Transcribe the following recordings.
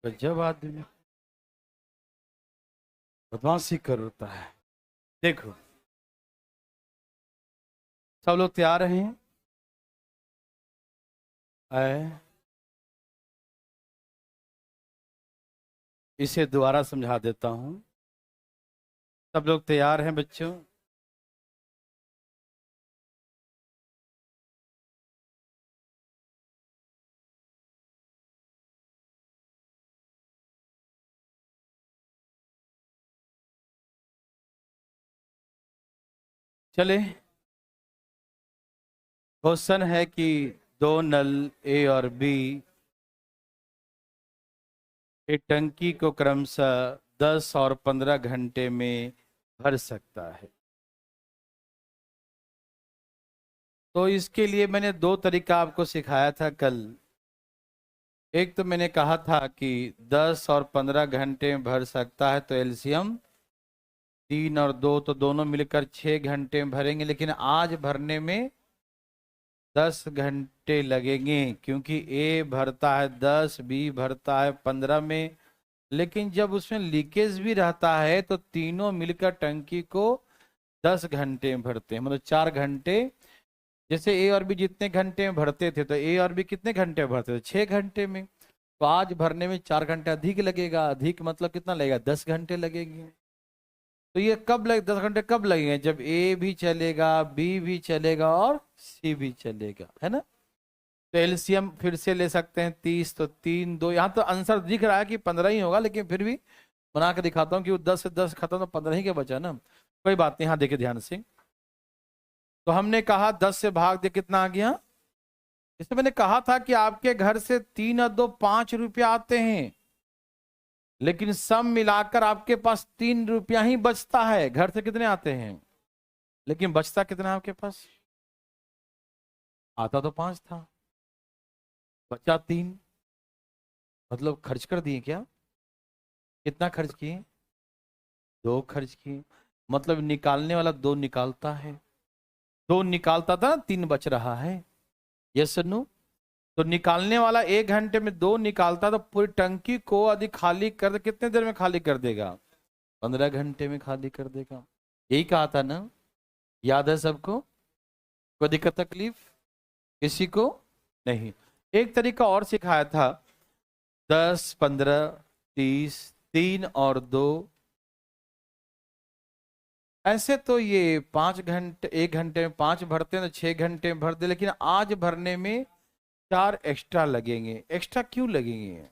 गजब आदमी बदमाशी करता है। देखो सब लोग तैयार हैं? आए, इसे दोबारा समझा देता हूं। सब लोग तैयार हैं बच्चों? चले, क्वेश्चन है कि दो नल ए और बी एक टंकी को क्रमशः 10 और 15 घंटे में भर सकता है। तो इसके लिए मैंने दो तरीका आपको सिखाया था कल। एक तो मैंने कहा था कि 10 और 15 घंटे में भर सकता है, तो एलसीएम 3 और 2 तो दोनों मिलकर 6 घंटे में भरेंगे, लेकिन आज भरने में 10 घंटे लगेंगे, क्योंकि ए भरता है 10, बी भरता है 15 में। लेकिन जब उसमें लीकेज भी रहता है तो तीनों मिलकर टंकी को 10 घंटे में भरते हैं, मतलब 4 घंटे। जैसे ए और बी जितने घंटे में भरते थे, तो ए और बी कितने घंटे में भरते थे? 6 घंटे में। तो आज भरने में 4 घंटे अधिक लगेगा। अधिक मतलब कितना लगेगा? 10 घंटे लगेंगे। तो ये कब लगे 10 घंटे? कब लगेंगे? जब ए भी चलेगा, बी भी चलेगा और सी भी चलेगा, है ना? तो एलसीएम फिर से ले सकते हैं 30, तो 3 2, यहाँ तो आंसर दिख रहा है कि 15 ही होगा, लेकिन फिर भी बना के दिखाता हूँ कि वो 10 से 10 खत्म, तो 15 ही के बचा ना। कोई बात नहीं, यहाँ देखिए ध्यान से। तो हमने कहा 10 से भाग दे, कितना आ गया? जैसे मैंने कहा था कि आपके घर से 3 और 2 5 रुपया आते हैं, लेकिन सब मिलाकर आपके पास 3 रुपया ही बचता है। घर से कितने आते हैं, लेकिन बचता कितना है आपके पास? आता तो 5 था, बचा 3। मतलब खर्च कर दिए क्या? कितना खर्च किए? 2 खर्च किए। मतलब निकालने वाला 2 निकालता है। 2 निकालता था, 3 बच रहा है। Yes sir no? तो निकालने वाला 1 घंटे में 2 निकालता, तो पूरी टंकी को यदि खाली कर दे, कितने देर में खाली कर देगा? 15 घंटे में खाली कर देगा। यही कहा था ना? याद है सबको? कोई दिक्कत तकलीफ किसी को नहीं? एक तरीका और सिखाया था, 10 15 30, 3 और 2। ऐसे तो ये 5 घंटे, 1 घंटे में 5 भरते हैं, तो 6 घंटे में भर दे, लेकिन आज भरने में 4 एक्स्ट्रा लगेंगे। एक्स्ट्रा क्यों लगेंगे?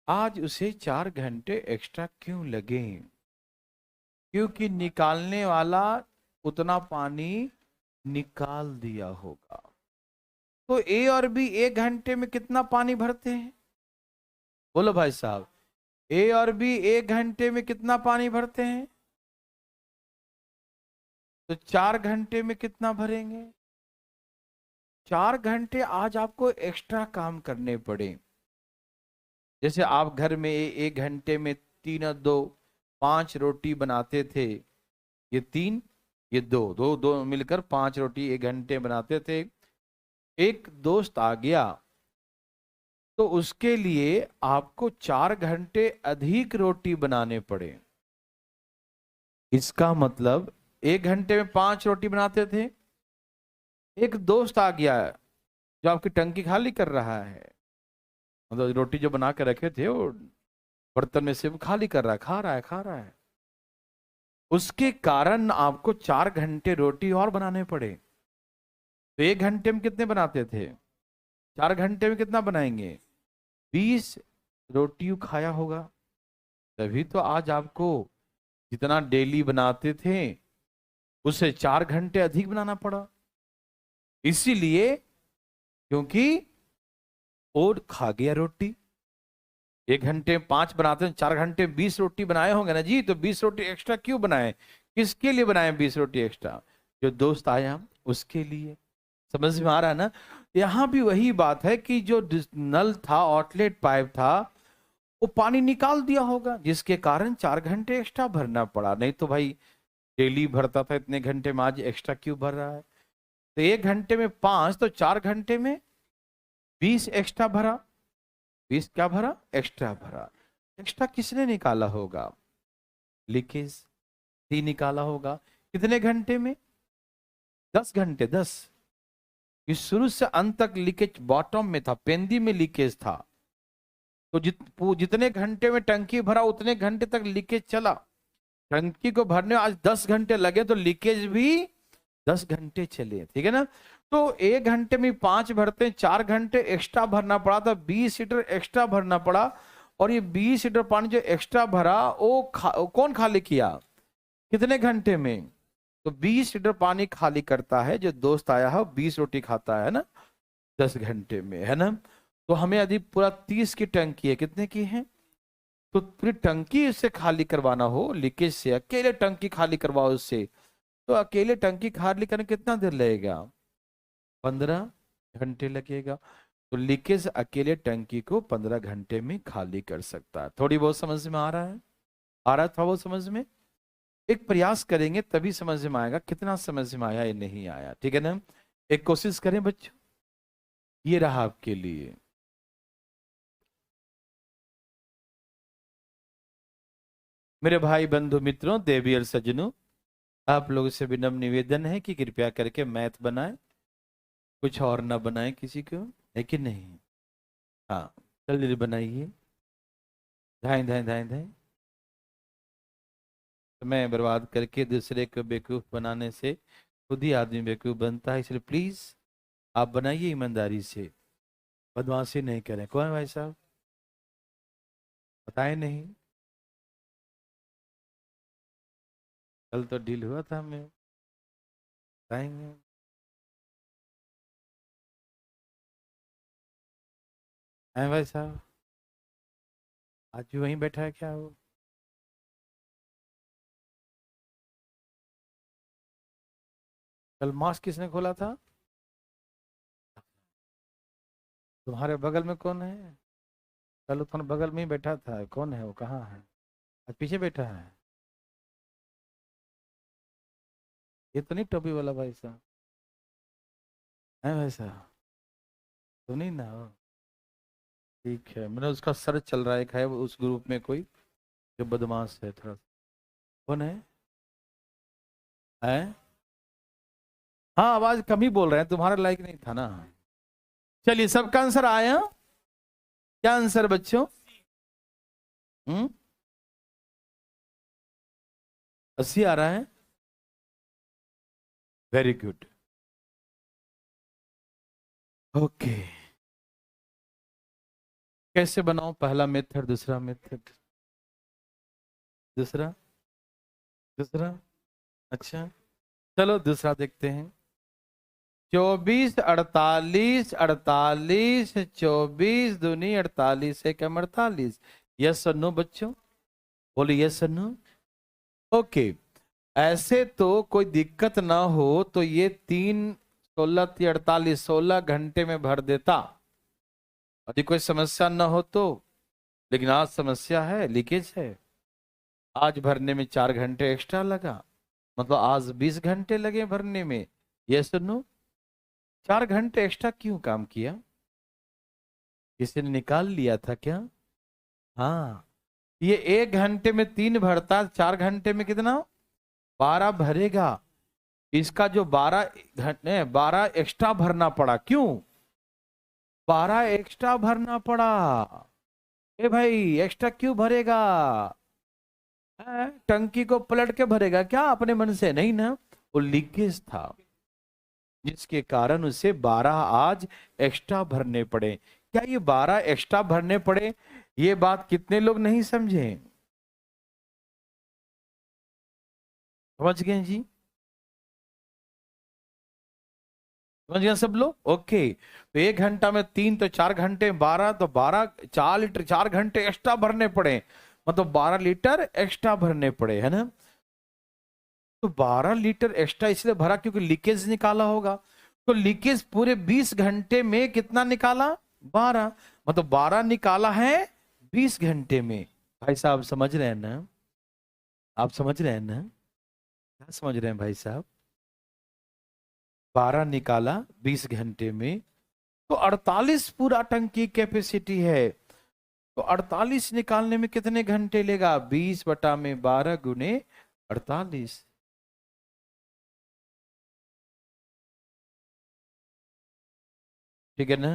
आज उसे 4 घंटे एक्स्ट्रा क्यों लगे? क्योंकि निकालने वाला उतना पानी निकाल दिया होगा। तो ए और बी 1 घंटे में कितना पानी भरते हैं? बोलो भाई साहब, ए और बी 1 घंटे में कितना पानी भरते हैं? तो 4 घंटे में कितना भरेंगे? 4 घंटे आज आपको एक्स्ट्रा काम करने पड़े। जैसे आप घर में 1 घंटे में 3 और 2 5 रोटी बनाते थे। ये 3, ये 2 2 2 मिलकर 5 रोटी 1 घंटे बनाते थे। एक दोस्त आ गया, तो उसके लिए आपको 4 घंटे अधिक रोटी बनाने पड़े। इसका मतलब 1 घंटे में 5 रोटी बनाते थे। एक दोस्त आ गया जो आपकी टंकी खाली कर रहा है, मतलब रोटी जो बना के रखे थे वो बर्तन में से वो खाली कर रहा है, खा रहा है, खा रहा है। उसके कारण आपको 4 घंटे रोटी और बनाने पड़े। तो 1 घंटे में कितने बनाते थे? 4 घंटे में कितना बनाएंगे? 20 रोटी खाया होगा। तभी तो आज आपको जितना डेली बनाते थे उससे 4 घंटे अधिक बनाना पड़ा। इसीलिए, क्योंकि और खा गया रोटी। 1 घंटे में 5 बनाते हैं, 4 घंटे 20 रोटी बनाए होंगे ना जी। तो 20 रोटी एक्स्ट्रा क्यों बनाए? किसके लिए बनाए 20 रोटी एक्स्ट्रा? जो दोस्त आया उसके लिए। समझ में आ रहा है ना? यहां भी वही बात है कि जो नल था, आउटलेट पाइप था, वो पानी निकाल दिया होगा, जिसके कारण 4 घंटे एक्स्ट्रा भरना पड़ा। नहीं तो भाई डेली भरता था इतने घंटे में, आज एक्स्ट्रा क्यों भर रहा है? तो 1 घंटे में 5, तो 4 घंटे में 20 एक्स्ट्रा भरा। 20 क्या भरा, एक्स्ट्रा भरा। एक्स्ट्रा किसने निकाला होगा, लीकेज सी निकाला होगा। कितने घंटे में, 10 घंटे। 10, ये शुरू से अंत तक लीकेज बॉटम में था, पेंदी में लीकेज था। तो जितने घंटे में टंकी भरा उतने घंटे तक लीकेज चला। टंकी को भरने आज 10 घंटे लगे तो लीकेज भी 10 घंटे चले, ठीक है ना। तो 1 घंटे में 5 भरते हैं, 4 घंटे एक्स्ट्रा भरना पड़ा, तो 20 लीटर एक्स्ट्रा भरना पड़ा। और ये 20 लीटर पानी जो एक्स्ट्रा भरा वो कौन खाली किया, कितने घंटे में। तो 20 लीटर पानी खाली करता है जो दोस्त आया है, 20 रोटी खाता है ना 10 घंटे में, है ना। तो हमें यदि पूरा 30 की टंकी है, कितने की है, तो पूरी टंकी उससे खाली करवाना हो लीकेज से, अकेले टंकी खाली करवाओ उससे, तो अकेले टंकी खाली करने कितना देर लगेगा, 15 घंटे लगेगा। तो लीकेज अकेले टंकी को 15 घंटे में खाली कर सकता है। थोड़ी बहुत समझ में आ रहा है, आ रहा था वो समझ में। एक प्रयास करेंगे तभी समझ में आएगा कितना समझ में आया या नहीं आया, ठीक है ना। एक कोशिश करें बच्चों, ये रहा आपके लिए। मेरे भाई बंधु मित्रों, देवी और सज्जनों, आप लोगों से विनम्र निवेदन है कि कृपया करके मैथ बनाएं, कुछ और ना बनाएं किसी को, है कि नहीं। हाँ, जल्दी बनाइए, धाए धाए धाए धाए। समय बर्बाद करके दूसरे को बेवकूफ बनाने से खुद ही आदमी बेवकूफ बनता है। इसलिए प्लीज आप बनाइए ईमानदारी से, बदमाशी नहीं करें। कौन है भाई साहब, बताए नहीं, कल तो डील हुआ था, हमें बताएंगे। है भाई साहब, आज भी वहीं बैठा है क्या वो। कल मास्क किसने खोला था, तुम्हारे बगल में कौन है, कल तुम्हारे बगल में ही बैठा था, कौन है वो, कहाँ है, आज पीछे बैठा है। ये तो नहीं टोपी वाला भाई साहब, है भाई साहब, तो नहीं ना हो। ठीक है, मैंने उसका सर्च चल रहा है, एक है उस ग्रुप में कोई जो बदमाश है थोड़ा सा। कौन है, है? हाँ, आवाज कम ही बोल रहे हैं, तुम्हारा लाइक नहीं था ना। चलिए, सबका आंसर आया, क्या आंसर बच्चों, 80 आ रहा है, वेरी गुड। ओके, कैसे बनाओ, पहला मेथड, दूसरा मेथड, दूसरा, दूसरा, अच्छा, चलो दूसरा देखते हैं। 24 48 48, 24 दूनी 48, एकम 48। यस और नो बच्चों, बोलो यस और नो। ओके, ऐसे तो कोई दिक्कत ना हो तो ये 3 16 48 16 घंटे में भर देता, यदि कोई समस्या ना हो तो। लेकिन आज समस्या है, लीकेज है। आज भरने में 4 घंटे एक्स्ट्रा लगा, मतलब आज 20 घंटे लगे भरने में। ये सुनो, 4 घंटे एक्स्ट्रा क्यों काम किया, किसी ने निकाल लिया था क्या। हाँ, ये 1 घंटे में 3 भरता, 4 घंटे में कितना, 12 भरेगा। इसका जो 12 एक्स्ट्रा भरना पड़ा, क्यों 12 एक्स्ट्रा भरना पड़ा, ए भाई एक्स्ट्रा क्यों भरेगा, टंकी को पलट के भरेगा क्या अपने मन से, नहीं ना, वो लीकेज था जिसके कारण उसे 12 आज एक्स्ट्रा भरने पड़े। क्या ये 12 एक्स्ट्रा भरने पड़े, ये बात कितने लोग नहीं समझे, समझ गए जी, समझ गए सब लोग। ओके, तो 1 घंटा में 3 तो 4 घंटे 12, तो 12 4 लीटर 4 घंटे एक्स्ट्रा भरने पड़े, मतलब 12 लीटर एक्स्ट्रा भरने पड़े, है ना। तो 12 लीटर एक्स्ट्रा इसलिए भरा क्योंकि लीकेज निकाला होगा। तो लीकेज पूरे 20 घंटे में कितना निकाला, 12, मतलब 12 निकाला है 20 घंटे में। भाई साहब समझ रहे हैं ना, आप समझ रहे हैं ना, क्या समझ रहे हैं भाई साहब, 12 निकाला 20 घंटे में, तो 48 पूरा टंकी कैपेसिटी है। तो 48 निकालने में कितने घंटे लेगा? 20/12 गुने 48। ठीक है ना?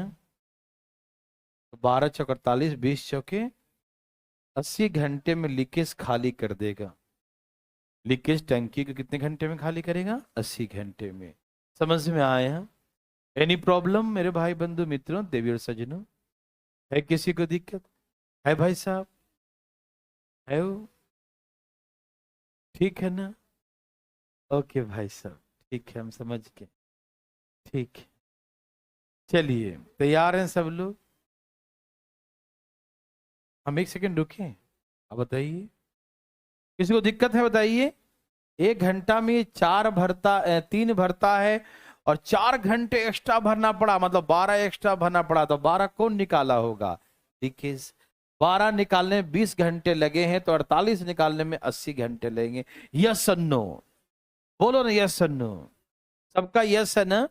तो 12 × 4 = 48, 20 × 4 = 80 घंटे में लीकेज खाली कर देगा। लीकेज टंकी को कितने घंटे में खाली करेगा? 80 घंटे में। समझ में आया? एनी प्रॉब्लम मेरे भाई बंधु मित्रों, देवी और सज्जनों? है किसी को दिक्कत? है भाई साहब? है वो? ठीक है ना? ओके भाई साहब, ठीक है, हम समझ गए। ठीक है, चलिए तैयार हैं सब लोग? हम एक सेकंड रुके, अब बताइए किसी को दिक्कत है? बताइए। 1 घंटा में 3 भरता है, और 4 घंटे एक्स्ट्रा भरना पड़ा, मतलब 12 एक्स्ट्रा भरना पड़ा, तो 12 कौन निकाला होगा? देखिए, 12 निकालने में 20 घंटे लगे हैं, तो 48 निकालने में 80 घंटे लगेंगे। यस और नो? बोलो ना यस और नो। सबका यस है ना?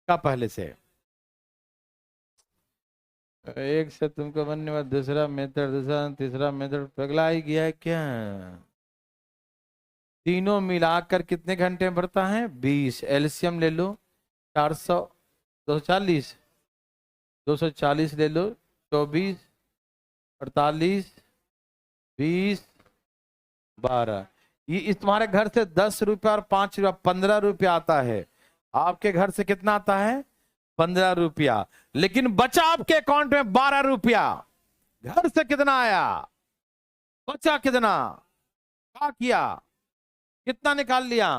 का पहले से एक से तुमको बनने वाला दूसरा मेथड, दूसरा तीसरा मेथड, पगला ही गया है क्या? तीनों मिलाकर कितने घंटे में भरता है? 20। एलसीएम ले लो, 400, 240, 240 ले लो, 24, 48, 20, 12। ये इस तुम्हारे घर से 10 रुपया और 5 रुपया, 15 रुपया आता है। आपके घर से कितना आता है? 15 रुपया। लेकिन बचा आपके अकाउंट में 12 रुपया। घर से कितना आया? बचा कितना? क्या किया? कितना निकाल लिया?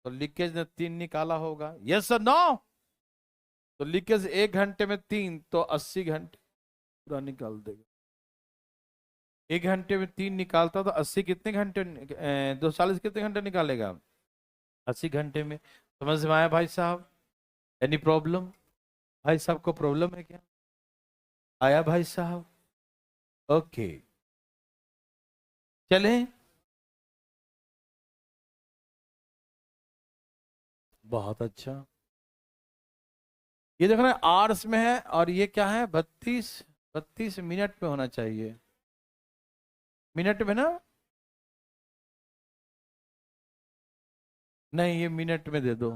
तो लीकेज ने 3 निकाला होगा। यस और नो? तो लीकेज 1 घंटे में 3, तो 80 घंटे पूरा निकाल देगा। 1 घंटे में 3 निकालता तो 80 कितने घंटे? 240 कितने घंटे निकालेगा? 80 घंटे में। समझ में आया भाई साहब? Any problem? भाई साहब को प्रॉब्लम है क्या? आया भाई साहब? ओके, चलें। बहुत अच्छा। ये देखो ना, आवर्स में है, और ये क्या है? 32 मिनट में होना चाहिए। मिनट में ना? नहीं, ये मिनट में दे दो।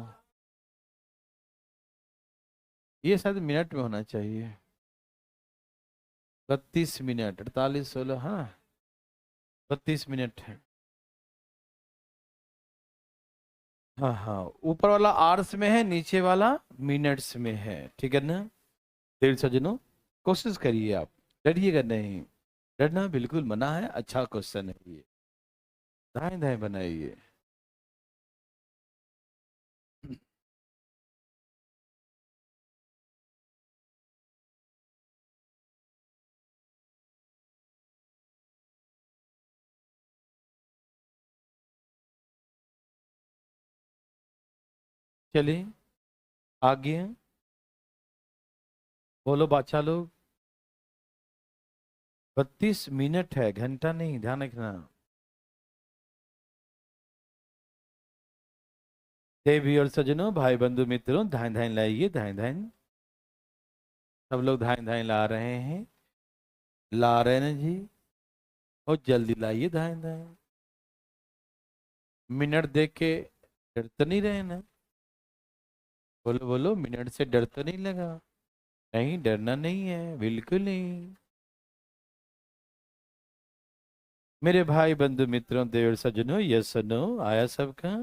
ये शायद मिनट में होना चाहिए। 32 मिनट, 48, 16, हाँ, 32 मिनट है। हाँ हाँ, ऊपर वाला आवर्स में है, नीचे वाला मिनट्स में है। ठीक है ना? देर सज्जनों, कोशिश करिए आप, डरिएगा नहीं। डरना बिल्कुल मना है, अच्छा क्वेश्चन है ये। दाएं दाएं बनाइए। चलिए आगे, बोलो बादशाह लोग। 32 मिनट है, घंटा नहीं, ध्यान रखना। देवी और सज्जनों, भाई बंधु मित्रों, धान धान लाइए, धान धान। सब लोग धान धान ला रहे हैं। ला रहे हैं ना जी? बहुत जल्दी लाइए धान धान। मिनट देख के डर तो नहीं रहे ना? बोलो बोलो, मिनट से डर तो नहीं लगा? नहीं, डरना नहीं है, बिल्कुल नहीं। मेरे भाई बंधु मित्रों, देवर सज्जनों, यस नो? आया सबका?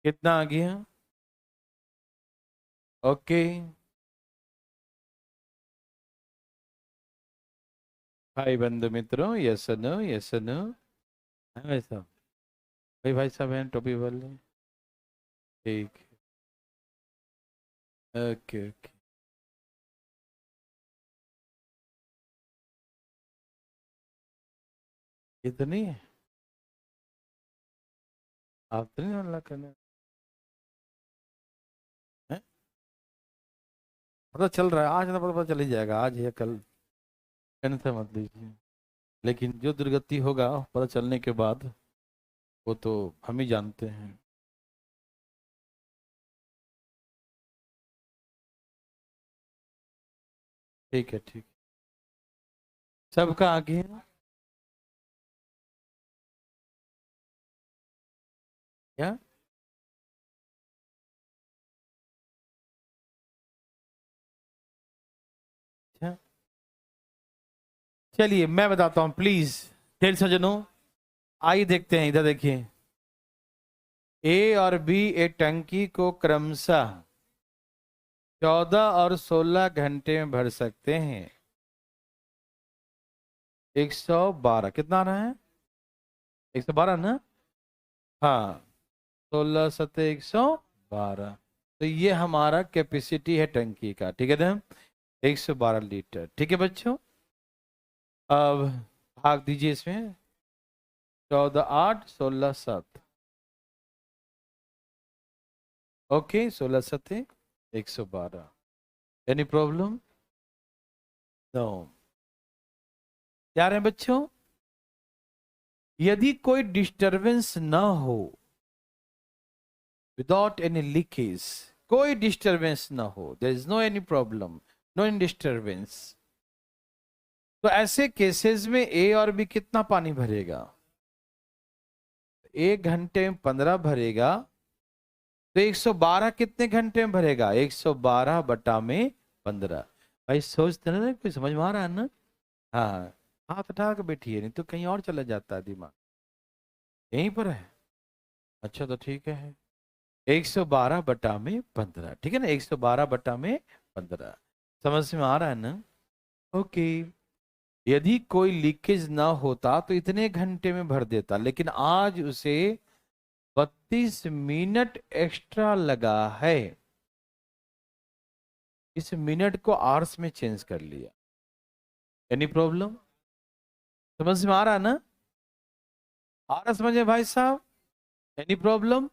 कितना आ गया? ओके भाई बंधु मित्रों, यस नो? Yes no? है भाई साहब? भाई साहब हैं टोपी वाले? ठीक, ओके ओके। ये तो नहीं है? आप तो नहीं अल्लाह करना है? पता चल रहा है आज ना, पता चल ही जाएगा, आज या कल। टेंशन मत लीजिए। लेकिन जो दुर्गति होगा पता चलने के बाद, वो तो हम ही जानते हैं। ठीक है, ठीक। सबका आगे है क्या? अच्छा, चलिए मैं बताता हूं प्लीज। खेल सजनों, आइए देखते हैं, इधर देखिए। ए और बी एक टंकी को क्रमशः 14 और 16 घंटे में भर सकते हैं। 112 कितना आ रहा है? 112 ना? हाँ, 16 × 7 = 112। तो ये हमारा कैपेसिटी है टंकी का, ठीक है ना? 112 लीटर, ठीक है बच्चों। अब भाग दीजिए इसमें। 14 8 16 7। ओके, 16 × 7 = 112। Any problem? नो। क्या रहे बच्चों? यदि कोई डिस्टरबेंस ना हो, विदाउट एनी लीकेज, कोई डिस्टरबेंस ना हो, there is no any problem, no any disturbance, तो ऐसे केसेस में ए और बी कितना पानी भरेगा? 1 घंटे में 15 भरेगा, तो 112 कितने घंटे में भरेगा? 112/15। भाई सोचते ना, कोई समझ में आ रहा है ना? हाँ, हाथ उठा के बैठिए, नहीं तो कहीं और चला जाता है दिमाग। यहीं पर है? अच्छा, तो ठीक है। 112/15, ठीक है ना? 112/15 समझ में आ रहा है ना? ओके। यदि कोई लीकेज ना होता तो इतने घंटे में भर देता, लेकिन आज उसे 32 मिनट एक्स्ट्रा लगा है। इस मिनट को आवर्स में चेंज कर लिया। Any problem? समझ में आ रहा है ना? आ रहा समझे भाई साहब? Any problem?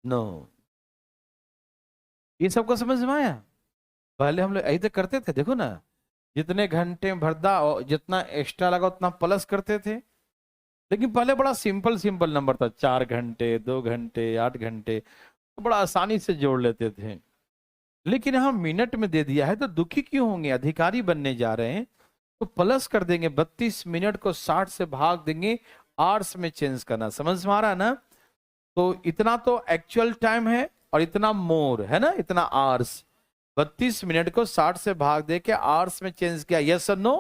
नो। ये सबको समझ में आया? पहले हम लोग यही तो करते थे, देखो ना, जितने घंटे में भरदा और जितना एक्स्ट्रा लगा उतना प्लस करते थे। लेकिन पहले बड़ा सिंपल सिंपल नंबर था, 4 घंटे, 2 घंटे, 8 घंटे, तो बड़ा आसानी से जोड़ लेते थे। लेकिन यहाँ मिनट में दे दिया है तो दुखी क्यों होंगे? अधिकारी बनने जा रहे हैं तो प्लस कर देंगे, 32 मिनट को 60 से भाग देंगे, आवर्स में चेंज करना। समझ में आ रहा है ना? तो इतना तो एक्चुअल टाइम है और इतना मोर है ना, इतना आवर्स। 32 मिनट को 60 से भाग दे के आवर्स में चेंज किया। यस और नो?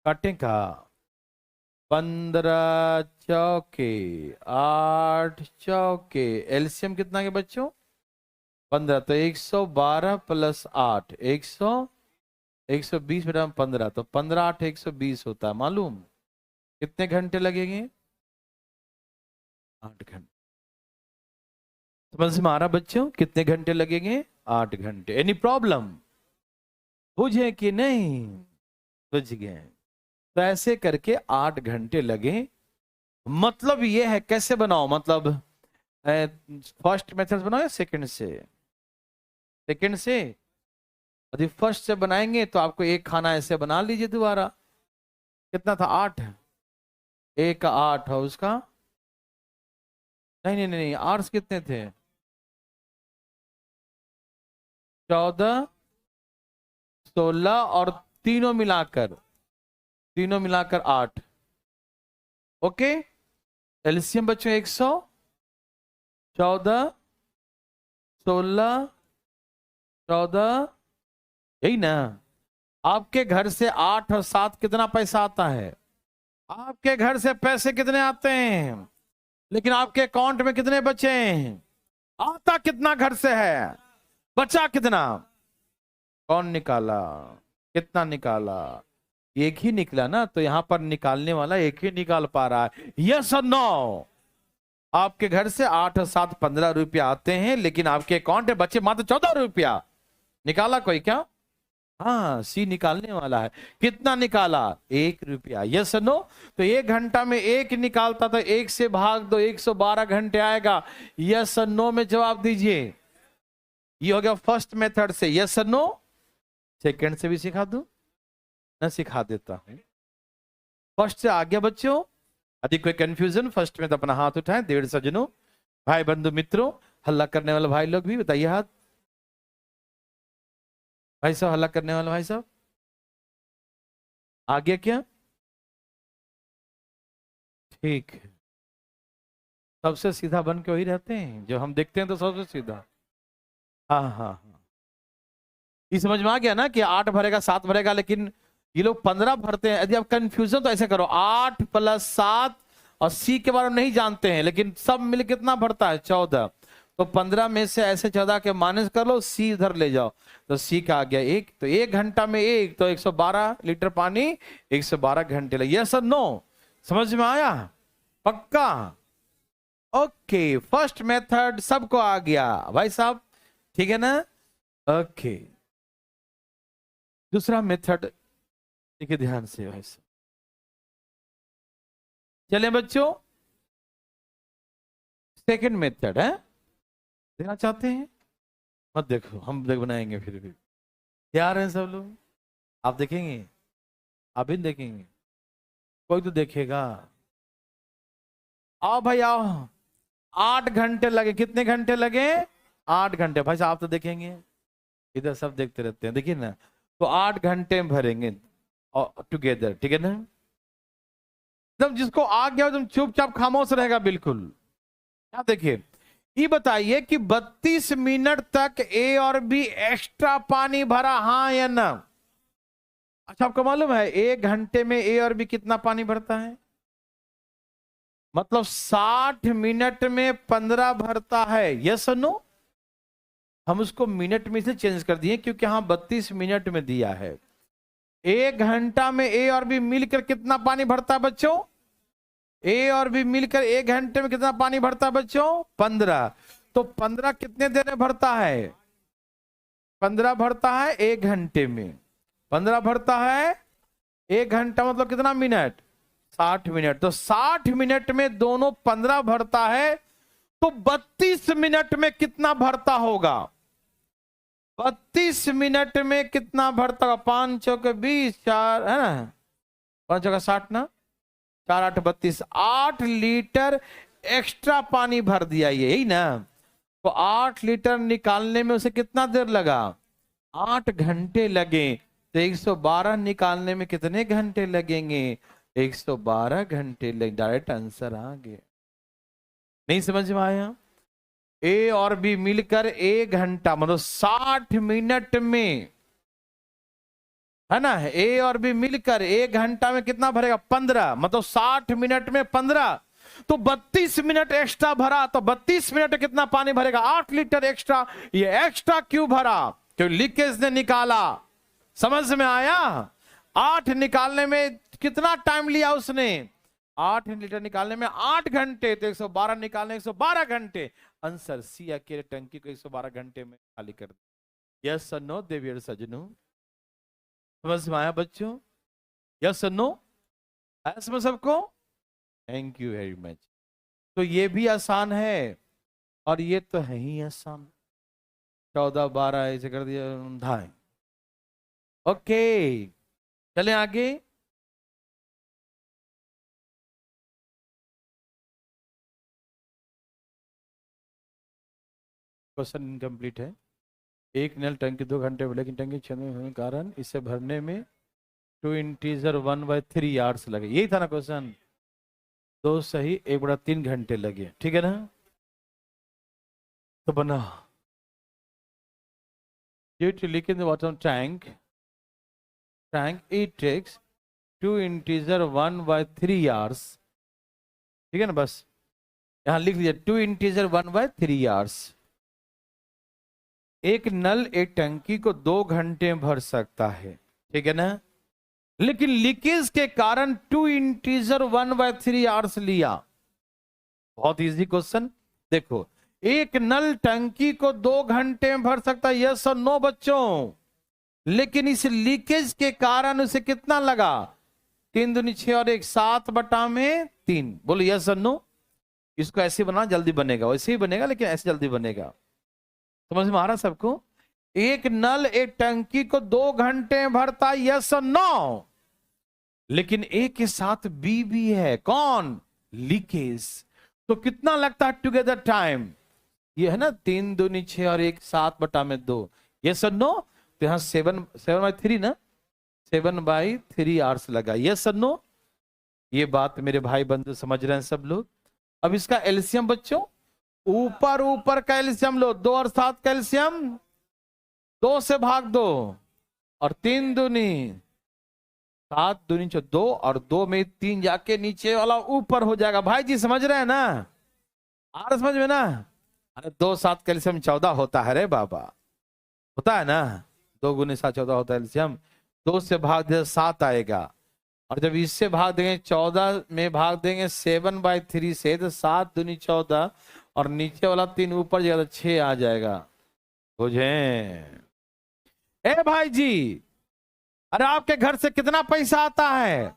काटेगा? 15 चौके 8 चौके, एलसीएम कितना के बच्चों? 15, तो 112 + 8, 120 × 15, तो 15 × 8 = 120 होता है। मालूम कितने घंटे लगेंगे? 8 घंटे। समझ में आ रहा बच्चों? कितने घंटे लगेंगे? 8 घंटे। Any problem? बुझे कि नहीं? बुझ गए? तो ऐसे करके 8 घंटे लगे। मतलब ये है, कैसे बनाओ? मतलब फर्स्ट मेथड से बनाओ या सेकंड से? सेकंड से। यदि फर्स्ट से बनाएंगे तो आपको एक खाना ऐसे बना लीजिए दोबारा। कितना था? 8। एक का 8 है उसका। नहीं नहीं नहीं, आर्स कितने थे? 14 16 और तीनों मिलाकर 8। ओके। एलसीएम बच्चों 114 16 14, यही ना? आपके घर से 8 और 7 कितना पैसा आता है? आपके घर से पैसे कितने आते हैं? लेकिन आपके अकाउंट में कितने बचे हैं? आता कितना घर से है? बचा कितना? कौन निकाला? कितना निकाला? एक ही निकला ना, तो यहां पर निकालने वाला एक ही निकाल पा रहा है। यस और नो? आपके घर से 8 और 7 15 रुपया आते हैं, लेकिन आपके अकाउंट में बचे मात्र 14 रुपया। निकाला कोई क्या? हाँ, सी निकालने वाला है। कितना निकाला? 1 रुपया। यस और नो? तो 1 घंटा में एक निकालता, तो 1 से भाग दो, 112 घंटे आएगा। यस और नो में जवाब दीजिए। ये हो गया फर्स्ट मेथड से। यस और नो? सेकंड से भी सिखा दूं? ना, सिखा देता हूं। फर्स्ट से आ गया बच्चों? यदि कोई कंफ्यूजन फर्स्ट में तो अपना हाथ उठाएं। देर सजनों, भाई बंधु मित्रों, हल्ला करने वाले भाई लोग भी बताइए हाथ। भाई साहब हल्ला करने वाला भाई साहब आ गया क्या? ठीक है। सबसे सीधा बन के वही रहते हैं जो हम देखते हैं, तो सबसे सीधा। हाँ हाँ हाँ, ये समझ में आ गया ना कि 8 भरेगा 7 भरेगा, लेकिन ये लोग 15 भरते हैं। यदि आप कंफ्यूजन तो ऐसे करो, 8 + 7 और सी के बारे में नहीं जानते हैं, लेकिन सब मिल कितना भरता है? 14। तो 15 में से ऐसे 14 के माइनस कर लो, सी इधर ले जाओ, तो सी का आ गया 1। तो 1 घंटा में 1 तो 112 लीटर पानी 112 घंटे लगे। यस और नो? समझ में आया? पक्का? ओके, फर्स्ट मेथड सबको आ गया भाई साहब, ठीक है ना? ओके, दूसरा मेथड देखिए ध्यान से भाई साहब। चलिए बच्चों, सेकंड मेथड है, देखना चाहते हैं? मत देखो, हम देख बनाएंगे फिर भी। तैयार हैं सब लोग? आप देखेंगे? आप भी देखेंगे? कोई तो देखेगा। आओ भाई आओ। 8 घंटे लगे, कितने घंटे लगे? 8 घंटे। भाई साहब आप तो देखेंगे, इधर सब देखते रहते हैं, देखिए ना। तो 8 घंटे में भरेंगे टुगेदर, ठीक है ना? एकदम जिसको आ गया एकदम चुपचाप खामोश रहेगा बिल्कुल। क्या देखिए, ये बताइए कि 32 मिनट तक ए और बी एक्स्ट्रा पानी भरा, हाँ या ना? अच्छा, आपको मालूम है 1 घंटे में ए और बी कितना पानी भरता है? मतलब 60 मिनट में 15 भरता है। यस और नो? हम उसको मिनट में से चेंज कर दिए क्योंकि यहां 32 मिनट में दिया है। 1 घंटा में ए और बी मिलकर कितना पानी भरता है बच्चों? ए और बी मिलकर 1 घंटे में कितना पानी भरता है बच्चों? 15। तो 15 कितने देर में भरता है? 15 भरता है 1 घंटे में। 15 भरता है 1 घंटा, मतलब कितना मिनट? 60 मिनट। तो 60 मिनट में दोनों 15 भरता है, तो 32 मिनट में कितना भरता होगा? 32 मिनट में कितना भरता होगा? 5 चौके 20, 4 है ना, 5 चौके 60 ना, 4 8 32, 8 लीटर एक्स्ट्रा पानी भर दिया, यही ना? तो 8 लीटर निकालने में उसे कितना देर लगा? 8 घंटे लगे। तो 112 निकालने में कितने घंटे लगेंगे? 112 घंटे लगे। डायरेक्ट आंसर आ गया। नहीं समझ में आया? ए और बी मिलकर 1 घंटा मतलब 60 मिनट में, है ना? ए और बी मिलकर 1 घंटा में कितना भरेगा? 15। मतलब 60 मिनट में 15, तो 32 मिनट एक्स्ट्रा भरा, तो 32 मिनट में कितना पानी भरेगा? 8 लीटर एक्स्ट्रा। ये एक्स्ट्रा क्यों भरा? क्यों? लीकेज ने निकाला। समझ में आया? 8 निकालने में कितना टाइम लिया उसने? 8 लीटर निकालने में 8 घंटे, तो 112 निकालने 112 घंटे। आंसर सी, अकेले टंकी को 112 घंटे में खाली कर दिया। यस और नो देवियर सजनू? समझ में आया बच्चों? यस और नो? आया समझ सबको? Thank you very much. तो ये भी आसान है और ये तो है ही आसान। 14 12 ऐसे कर दिया धाए। ओके, चले आगे। क्वेश्चन इनकम्प्लीट है। एक नल टंकी 2 घंटे में, लेकिन टंकी क्षमता होने के कारण इसे भरने में 2 इंटीजर 1/3 आवर्स लगे। यही था ना क्वेश्चन? 2 सही 1/3 घंटे लगे, ठीक है ना? तो बना due to leak in the bottom tank it takes 2 integer 1/3 hours, ठीक है ना? बस यहां लिख दिया 2 integer 1/3 hours। एक नल एक टंकी को 2 घंटे में भर सकता है, ठीक है ना? लेकिन लीकेज के कारण 2 इंटीजर 1/3 आवर्स लिया। बहुत इजी क्वेश्चन। देखो, एक नल टंकी को 2 घंटे में भर सकता है, यस और नो बच्चों? लेकिन इस लीकेज के कारण उसे कितना लगा? 3 दूनी 6 और 1 7/3। बोलो यस और नो? इसको ऐसे बना, जल्दी बनेगा। वैसे ही बनेगा लेकिन ऐसे जल्दी बनेगा। समझ में आ रहा सबको? एक नल एक टंकी को 2 घंटे में भरता है, यस और नो? लेकिन ए के साथ बी भी है, कौन? लीकेज। तो कितना लगता है टुगेदर टाइम? ये है ना 3 दूनी 6 और 1 7/2। यस और नो? तो यहाँ 7/3 ना, 7/3 आवर्स लगा। Yes sir no? ये बात मेरे भाई बंधु समझ रहे हैं सब लोग? अब इसका एलसीएम बच्चों, ऊपर ऊपर का एलसीएम लो, 2 और 7 का एलसीएम 2 से भाग दो, और 3 दूनी 7, दूनी 2, और 2 में 3 जाके नीचे वाला ऊपर हो जाएगा। भाई जी समझ रहे हैं ना? आ रहा समझ में ना? अरे 2 7 का एलसीएम 14 होता है रे बाबा, होता है ना? 2 गुने 7 14 होता है एलसीएम। 2 से भाग दे 7 आएगा, और जब इससे भाग देंगे 14 में भाग देंगे 7/3 से, तो 7 दूनी 14, और नीचे वाला 3 ऊपर जाएगा तो 6 आ जाएगा। बुझे? ए भाई जी, अरे आपके घर से कितना पैसा आता है,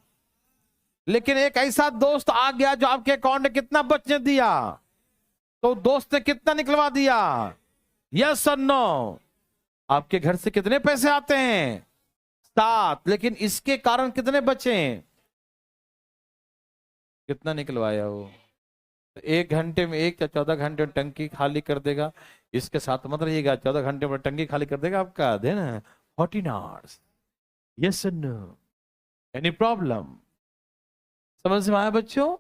लेकिन एक ऐसा दोस्त आ गया जो आपके अकाउंट में कितना बचने दिया, तो दोस्त ने कितना निकलवा दिया? यस और नो? आपके घर से कितने पैसे आते हैं? 7, लेकिन इसके कारण कितने बचे? कितना निकलवाया वो? तो 1 घंटे में 1 या 14 घंटे में टंकी खाली कर देगा। इसके साथ मत रहिएगा, 14 घंटे में टंकी खाली कर देगा आपका दिन 14 आवर्स। यस और नो? Any problem? समझ में आया बच्चों?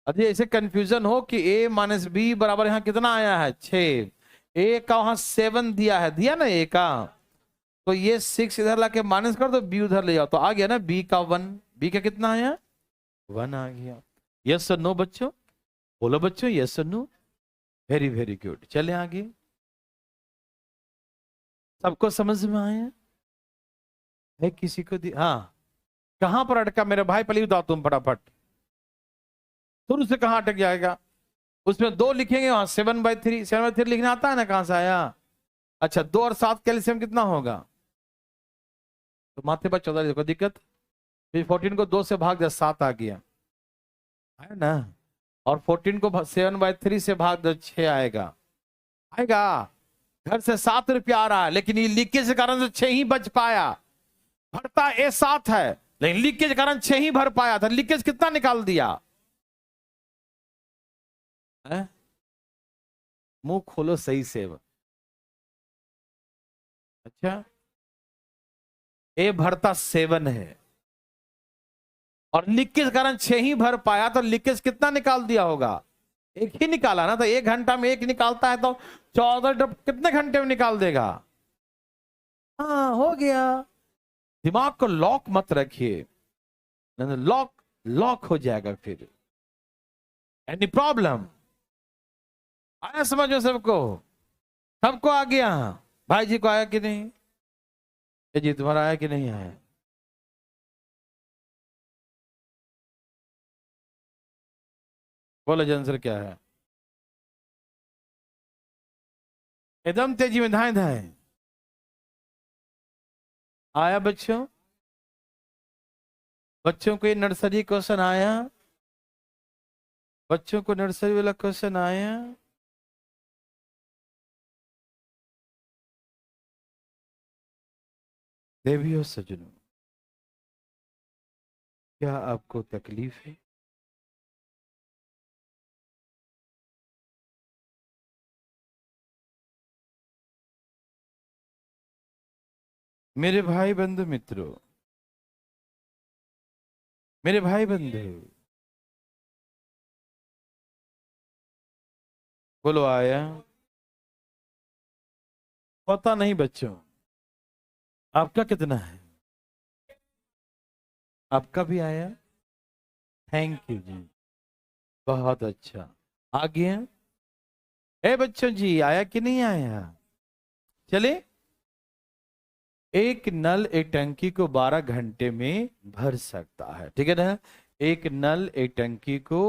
अभी ऐसे कंफ्यूजन हो कि a माइनस बी बराबर यहाँ कितना आया है 6, a का वहां 7 दिया है, दिया ना a का, तो ये 6 इधर लाके माइनस कर दो, b उधर ले जाओ, तो आ गया ना b का 1। b का कितना आया? 1 आ गया। यस और नो बच्चों? बोलो बच्चों, यस और नो? Very very good. चले आगे। सबको समझ में आया है? किसी को हाँ, कहां पर अटका मेरे भाई? पहले बताओ तुम फटाफट, शुरू से कहां अटक जाएगा? उसमें 2 लिखेंगे, वहां 7/3 लिखना आता है ना, कहां से आया? अच्छा, 2 और 7 कैल्शियम कितना होगा? तो माथे पर 14 देखो दिक्कत। फिर 14 को 2 से भाग दे 7 आ गया, है ना? और 14 को 7/3 से भाग दे 6 आएगा, आएगा। घर से 7 रुपया आ रहा है, लेकिन ये लीकेज के कारण से 6 ही बच पाया। भरता ए 7 है, लेकिन लीकेज के कारण 6 ही भर पाया था। लीकेज कितना निकाल दिया? मुंह खोलो सही से। अच्छा, ए भरता 7 है, और लीकेज के कारण 6 ही भर पाया, तो लीकेज कितना निकाल दिया होगा? 1 ही निकाला ना। तो 1 घंटा में 1 निकालता है, तो 14 डब कितने घंटे में निकाल देगा? हाँ, हो गया। दिमाग को लॉक मत रखिए, लॉक लॉक हो जाएगा फिर। Any problem? आया समझ में सबको? सबको आ गया? भाई जी को आया कि नहीं? जी तुम्हारा आया कि नहीं आया? बोलो आंसर क्या है? एकदम तेजी में धाए धाए आया बच्चों? बच्चों को ये नर्सरी क्वेश्चन आया? बच्चों को नर्सरी वाला क्वेश्चन आया? देवियों सज्जनों, क्या आपको तकलीफ है? मेरे भाई बंधु मित्रों, मेरे भाई बंधु, बोलो आया? पता नहीं बच्चों, आपका कितना है? आपका भी आया? थैंक यू जी, बहुत अच्छा। आ गया? ए बच्चों जी, आया कि नहीं आया? चले। एक नल एक टंकी को 12 घंटे में भर सकता है, ठीक है ना? एक नल एक टंकी को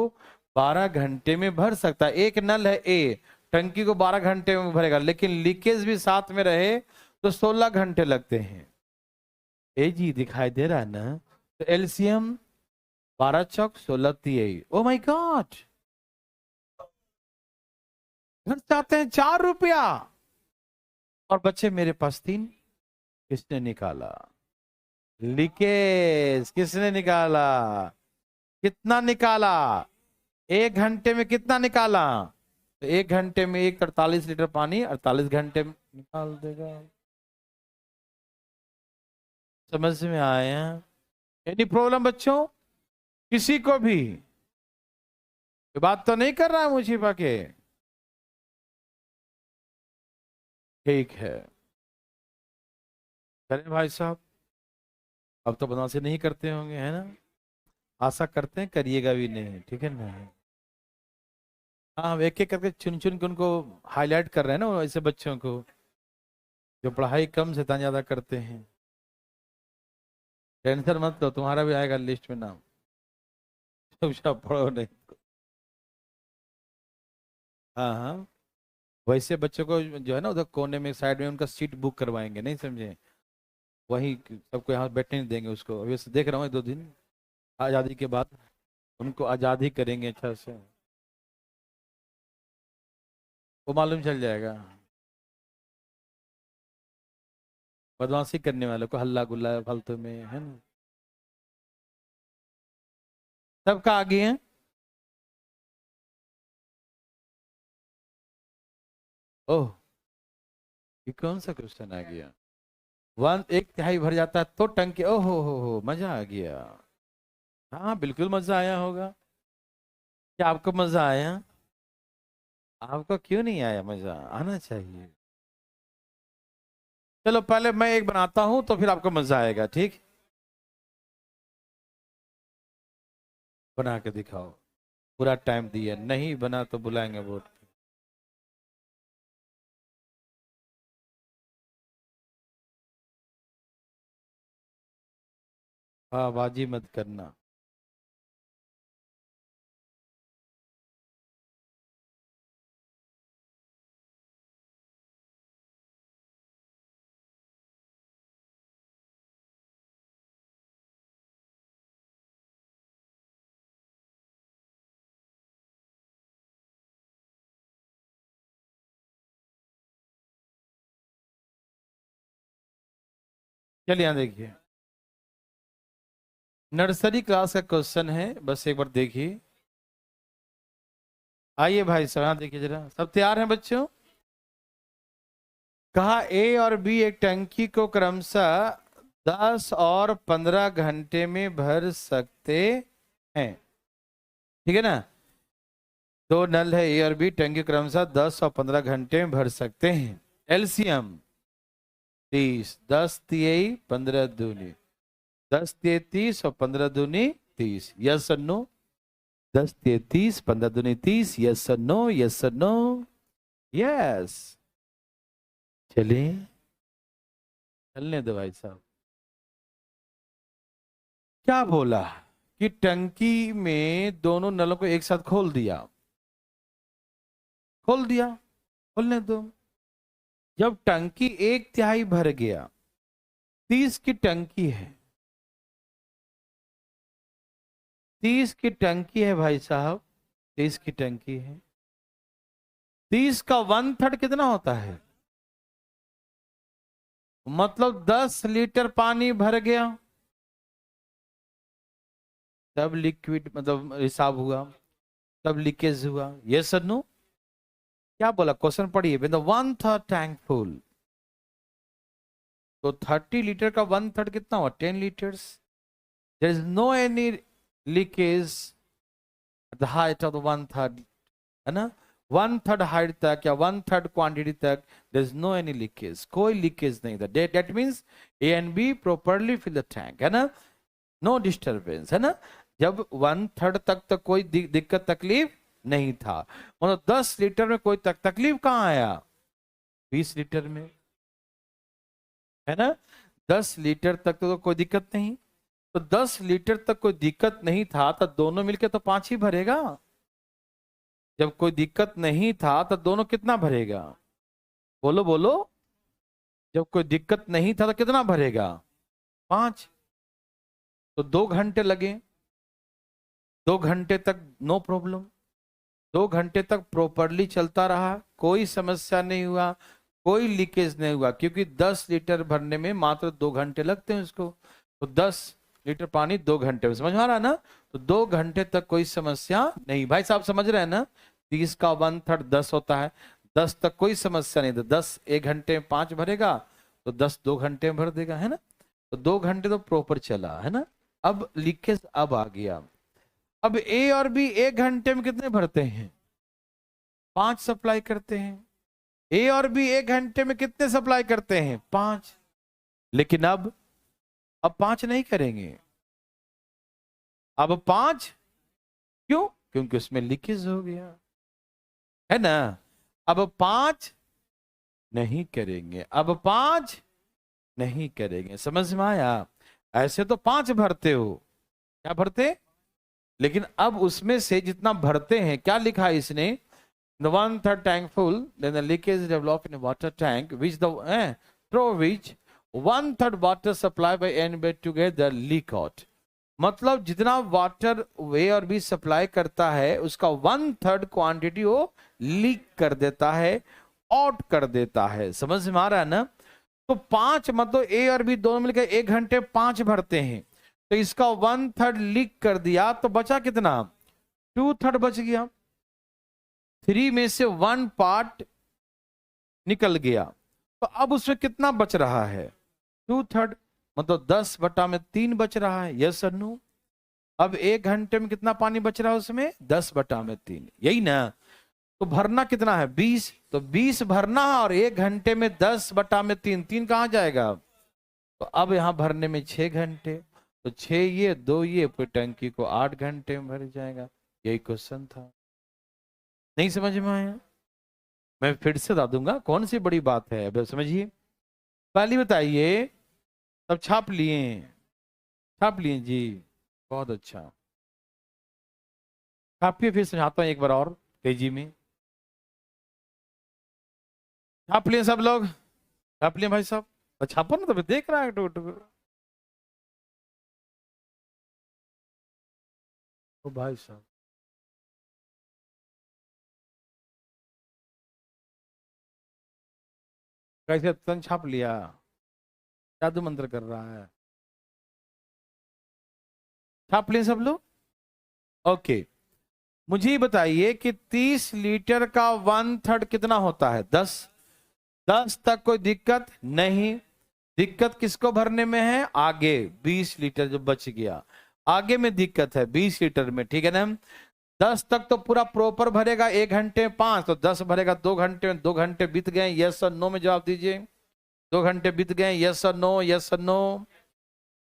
12 घंटे में भर सकता है। एक नल है ए, टंकी को 12 घंटे में भरेगा, लेकिन लीकेज भी साथ में रहे तो 16 घंटे लगते हैं। ए जी दिखाई दे रहा है ना? तो एलसीएम 12 चौक 16 तिहई। ओ माय गॉड, घर चाहते हैं 4 रुपया, और बच्चे मेरे पास 3। किसने निकाला? लीकेज किसने निकाला? कितना निकाला? 1 घंटे में कितना निकाला? तो 1 घंटे में 1 48 लीटर पानी 48 घंटे में निकाल देगा। समझ में आया? एनी प्रॉब्लम बच्चों, किसी को भी? ये बात तो नहीं कर रहा है मुझे पाके? ठीक है, करें भाई साहब। अब तो बदमाशी नहीं करते होंगे, है ना? आशा करते हैं करिएगा भी नहीं, ठीक है ना? हाँ, हम एक एक करके चुन चुन के उनको हाईलाइट कर रहे हैं ना, ऐसे बच्चों को जो पढ़ाई कम से ज्यादा करते हैं। टेंशन मत लो, तुम्हारा भी आएगा लिस्ट में नाम। चुपचाप पढ़ो नहीं। हाँ हाँ, वैसे बच्चों को जो है ना उधर कोने में साइड में उनका सीट बुक करवाएंगे, नहीं समझे? वही सबको यहाँ बैठने नहीं देंगे उसको। अभी से देख रहा हूँ 2 दिन आज़ादी के बाद उनको आज़ादी करेंगे अच्छा से, वो मालूम चल जाएगा। बदमाशी करने वालों को हल्ला गुल्ला फालतू में, है ना? सबका आगे है। ओह, ये कौन सा क्वेश्चन आ गया? वन एक तिहाई भर जाता है तो टंकी, ओहो हो, मजा आ गया। हाँ बिल्कुल मजा आया होगा। क्या आपको मजा आया? आपको क्यों नहीं आया? मजा आना चाहिए। चलो पहले मैं एक बनाता हूं तो फिर आपको मजा आएगा, ठीक? बना के दिखाओ। पूरा टाइम दिया, नहीं बना तो बुलाएंगे वोट पे। हाँ, बाजी मत करना। चलिए यहाँ देखिए, नर्सरी क्लास का क्वेश्चन है, बस एक बार देखिए। आइए भाई साहब, यहाँ देखिए जरा, सब तैयार हैं बच्चों? कहा ए और बी एक टंकी को क्रमशः 10 और 15 घंटे में भर सकते हैं, ठीक है ना? दो नल है ए और बी, टंकी क्रमशः 10 और 15 घंटे में भर सकते हैं। एलसीएम 30, 10 × 15 × 2 10 × 30 और 15 × 2 30। यस और नो? 10 × 30, 15 × 2 30। यस और नो? यस और नो? यस। चलिए, चलने दो भाई साहब। क्या बोला कि टंकी में दोनों नलों को एक साथ खोल दिया, खोल दिया, खोलने दो। जब टंकी एक तिहाई भर गया, 30 की टंकी है, 30 की टंकी है भाई साहब, 30 की टंकी है। 30 का 1/3 कितना होता है? मतलब 10 लीटर पानी भर गया, तब लिक्विड मतलब हिसाब हुआ, तब लीकेज हुआ। ये सर नो? क्या बोला? क्वेश्चन पढ़िए। व्हेन द 1/3 टैंक फुल, तो 30 लीटर का 1/3 कितना हुआ? 10 litres. There is no any leakage at the height of the 1/3, है ना? 1/3 हाइट तक या 1/3 क्वांटिटी तक there is no any leakage, कोई लीकेज नहीं था। That means A and B properly fill the tank, है ना? नो डिस्टरबेंस, है ना? जब 1/3 तक तो कोई दिक्कत तकलीफ नहीं था, मतलब 10 लीटर में कोई तकलीफ कहाँ आया? 20 लीटर में, है ना? 10 लीटर तक तो कोई दिक्कत नहीं, तो 10 लीटर तक कोई दिक्कत नहीं था तो दोनों मिलके तो 5 ही भरेगा। जब कोई दिक्कत नहीं था तो दोनों कितना भरेगा? बोलो बोलो। जब कोई दिक्कत नहीं था तो कितना भरेगा? 5। तो 2 घंटे लगे, 2 घंटे तक नो प्रॉब्लम, 2 घंटे तक प्रॉपरली चलता रहा, कोई समस्या नहीं हुआ, कोई लीकेज नहीं हुआ, क्योंकि 10 लीटर भरने में मात्र 2 घंटे लगते हैं उसको। तो 10 लीटर पानी 2 घंटे में, समझ में आ रहा है ना? तो 2 घंटे तक कोई समस्या नहीं। भाई साहब समझ रहे हैं ना? 30 का 1/3 10 होता है, 10 तक कोई समस्या नहीं था। 10 1 घंटे में 5 भरेगा, तो 10 2 घंटे में भर देगा, है ना? तो 2 घंटे तो प्रॉपर चला है ना। अब लीकेज अब आ गया। अब ए और बी 1 घंटे में कितने भरते हैं? 5 सप्लाई करते हैं। ए और बी 1 घंटे में कितने सप्लाई करते हैं? 5। लेकिन अब 5 नहीं करेंगे। अब 5 क्यों? क्योंकि उसमें लीकेज हो गया है ना। अब 5 नहीं करेंगे। अब 5 नहीं करेंगे। समझ में आया? ऐसे तो 5 भरते हो, क्या भरते? लेकिन अब उसमें से जितना भरते हैं, क्या लिखा है इसने? The 1/3 tank full, then the leakage develop in a water tank, which through which 1/3 water supply by N by together leak out. मतलब जितना वाटर वे और बी सप्लाई करता है उसका 1/3 क्वांटिटी वो लीक कर देता है, आउट कर देता है। समझ में आ रहा है ना? तो 5 मतलब ए और बी दोनों मिलकर 1 घंटे 5 भरते हैं, तो इसका 1/3 लीक कर दिया, तो बचा कितना? 2/3 बच गया। 3 में से 1 पार्ट निकल गया, तो अब उसमें कितना बच रहा है? 2/3, मतलब 10/3 बच रहा है। यस और नो? अब 1 घंटे में कितना पानी बच रहा है उसमें? 10/3, यही ना। तो भरना कितना है? 20। तो 20 भरना है, और 1 घंटे में 10/3, 3 कहां जाएगा? तो अब यहां भरने में 6 घंटे, तो 6 ये 2 ये, फिर टंकी को 8 घंटे में भर जाएगा। यही क्वेश्चन था। नहीं समझ में आया? मैं फिर से बता दूंगा, कौन सी बड़ी बात है, अब समझिए। पहली बताइए, तब छाप लिए? छाप लिए जी, बहुत अच्छा। छापिए, फिर समझाता हूं एक बार और तेजी में। छाप लिए सब लोग? छाप लिए भाई साहब? तो छापो ना, तो देख रहा है टू टू। ओ भाई साहब, कैसे तन छाप लिया? जादू मंत्र कर रहा है। छाप लिए सब लोग? ओके। मुझे ये बताइए कि 30 लीटर का 1/3 कितना होता है? 10। 10 तक कोई दिक्कत नहीं। दिक्कत किसको भरने में है? आगे 20 लीटर जो बच गया, आगे में दिक्कत है 20 लीटर में, ठीक है ना। 10 तक तो पूरा प्रॉपर भरेगा 1 घंटे में 5, तो 10 भरेगा 2 घंटे में। 2 घंटे बीत गए, यस और नो में जवाब दीजिए। 2 घंटे बीत गए, यस और नो, यस और नो।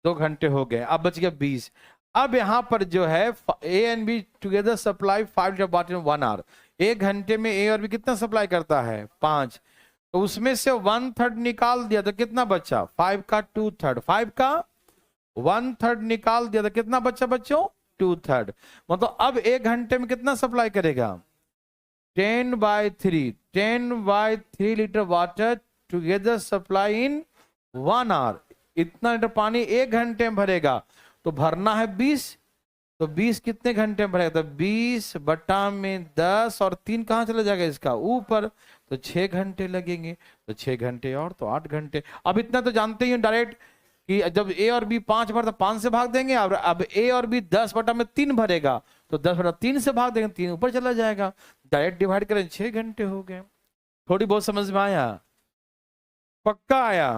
2 घंटे हो गए, अब बच गया 20। अब यहां पर जो है A and B together supply 5 litre water in 1 hour. 1 घंटे में ए और बी कितना सप्लाई करता है? 5। तो उसमें से 1/3 निकाल दिया तो कितना बचा? 5 का 2/3। 5 का 1/3 निकाल दिया तो कितना बचा बच्चों? 2/3। मतलब अब 1 घंटे में कितना सप्लाई करेगा? 10/3। 10/3 litre water together supply in 1 hour. इतना लीटर पानी 1 घंटे में भरेगा, तो भरना है 20। तो 20 कितने घंटे में भरेगा? तो 20/10, और 3 कहां चला जाएगा इसका? ऊपर। तो 6 घंटे लगेंगे। तो 6 घंटे और तो 8 घंटे। अब इतना तो जानते ही डायरेक्ट कि जब ए और बी 5 भर, तो 5 से भाग देंगे। अब ए और बी 10/3 भरेगा, तो 10/3 से भाग देंगे, 3 ऊपर चला जाएगा। डायरेक्ट डिवाइड करें, 6 घंटे हो गए। थोड़ी बहुत समझ में आया? पक्का आया?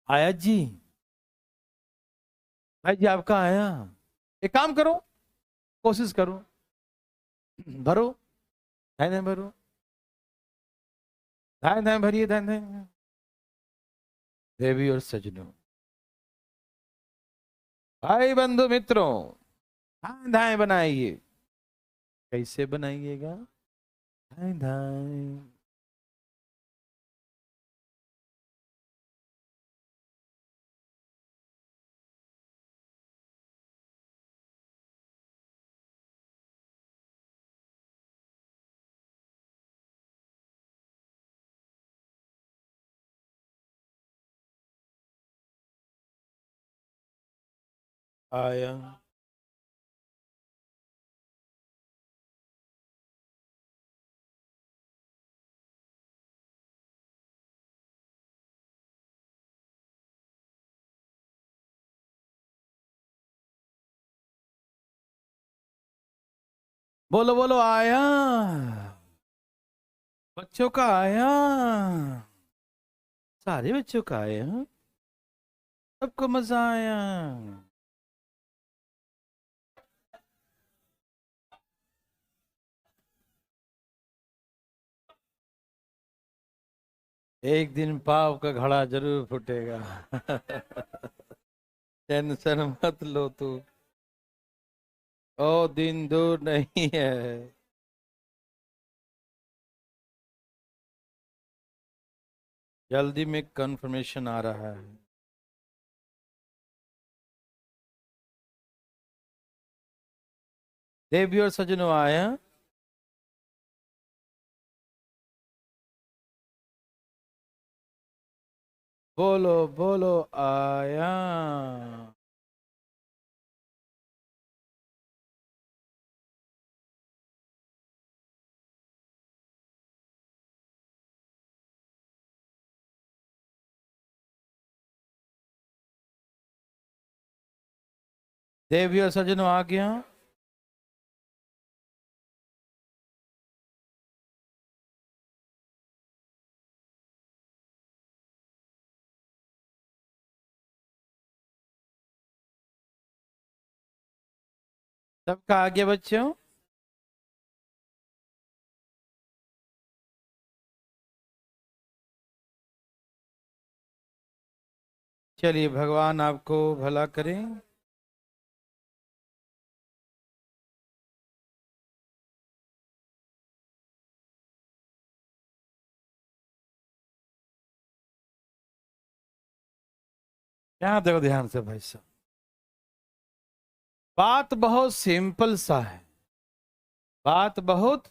आया जी? भाई जी आपका आया? एक काम करो, कोशिश करो, भरो। धाए धाए भरो, धाए धाए भरिए, धाए धाए। देवी और सजनों, भाई बंधु मित्रों, धाए धाए बनाइए। कैसे बनाइएगा? धाए धाए। आया? बोलो बोलो, आया? बच्चों का आया? सारे बच्चों का आया? सबको मजा आया। एक दिन पाव का घड़ा जरूर फूटेगा। टेंशन मत लो तू, ओ दिन दूर नहीं है। जल्दी में कंफर्मेशन आ रहा है। देवी और सजनों आया। बोलो बोलो आया। देवी और सजनों आ गया। सबका आ गया बच्चों। चलिए भगवान आपको भला करें। यहाँ देखो ध्यान से भाई साहब, बात बहुत सिंपल सा है। बात बहुत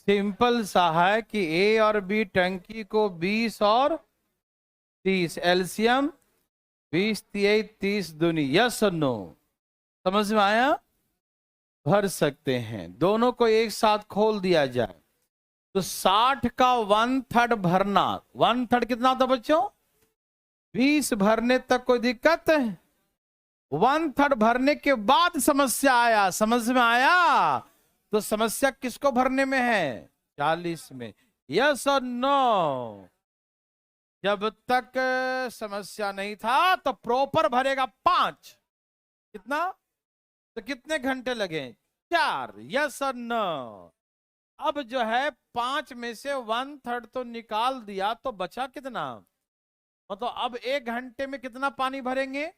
सिंपल सा है कि ए और बी टंकी को 20 और 30 एलसीएम 20 तिहाई 30 दूनी, यस और नो, समझ में आया? भर सकते हैं। दोनों को एक साथ खोल दिया जाए तो 60 का 1/3 भरना, 1/3 कितना होता बच्चों? 20 भरने तक कोई दिक्कत है? 1/3 भरने के बाद समस्या आया, समझ में आया? तो समस्या किसको भरने में है? 40 में, यस और नो? जब तक समस्या नहीं था तो प्रॉपर भरेगा 5। कितना? तो कितने घंटे लगे? 4, यस और नो? अब जो है 5 में से 1/3 तो निकाल दिया तो बचा कितना? मतलब अब 1 घंटे में कितना पानी भरेंगे?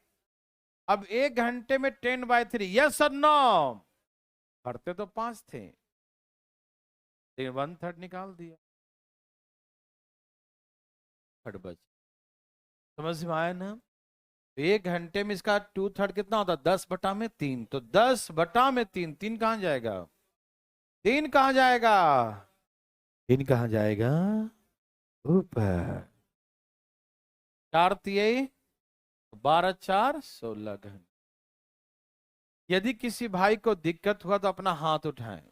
अब 1 घंटे में 10/3, यस और नो? भरते तो 5 थे, 1/3 निकाल दिया, थर्ड बच। समझ में आया ना? 1 घंटे में इसका 2/3 कितना होता? 10/3। तो 10/3, 3 कहां जाएगा? 3 कहां जाएगा? 3 कहां जाएगा? ऊपर। 4 तिहाई 12 4 16 घंटे। यदि किसी भाई को दिक्कत हुआ तो अपना हाथ उठाएं।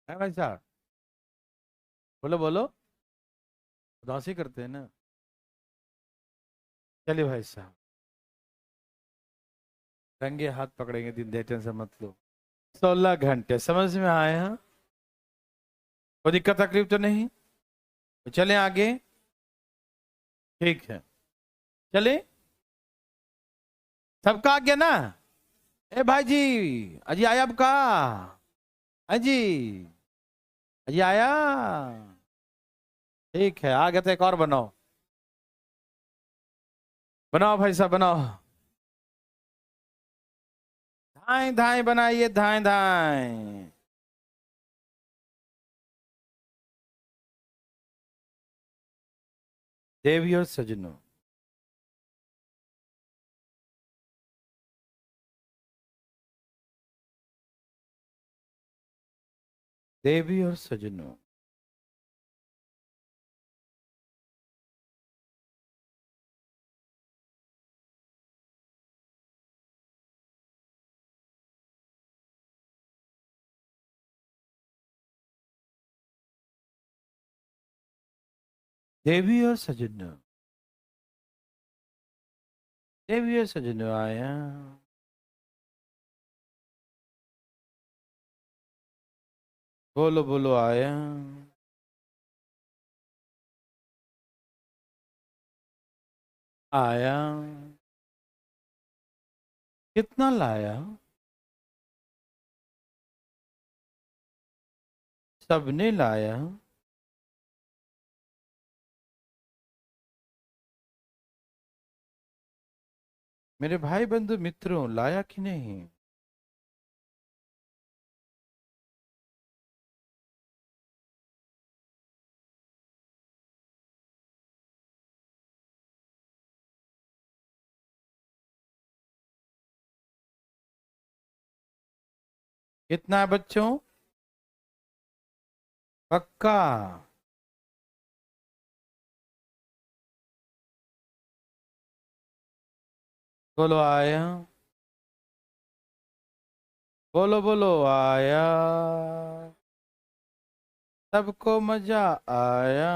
है भाई साहब? बोलो बोलो। उदासी करते हैं ना? चलिए भाई साहब, रंगे हाथ पकड़ेंगे दिन दे, टेंशन मत लो। 16 घंटे समझ में आए हैं? कोई दिक्कत तकलीफ तो नहीं? तो चलें आगे। ठीक है, चले। सबका आ गया ना? ए भाई जी, अजी आया आपका? अजी, अजी आया? ठीक है, आ गया तो एक और बनाओ। बनाओ भाई साहब बनाओ। धाए धाए बनाइए, धाए धाए। देवी और सजनों, देवी और सजनों, देवी और सजनों, देवी और सजनों आया। बोलो बोलो आया। आया। कितना लाया? सबने लाया। मेरे भाई बंधु मित्रों, लाया कि नहीं? कितना है बच्चों? पक्का? बोलो आया। बोलो बोलो आया। सबको मजा आया।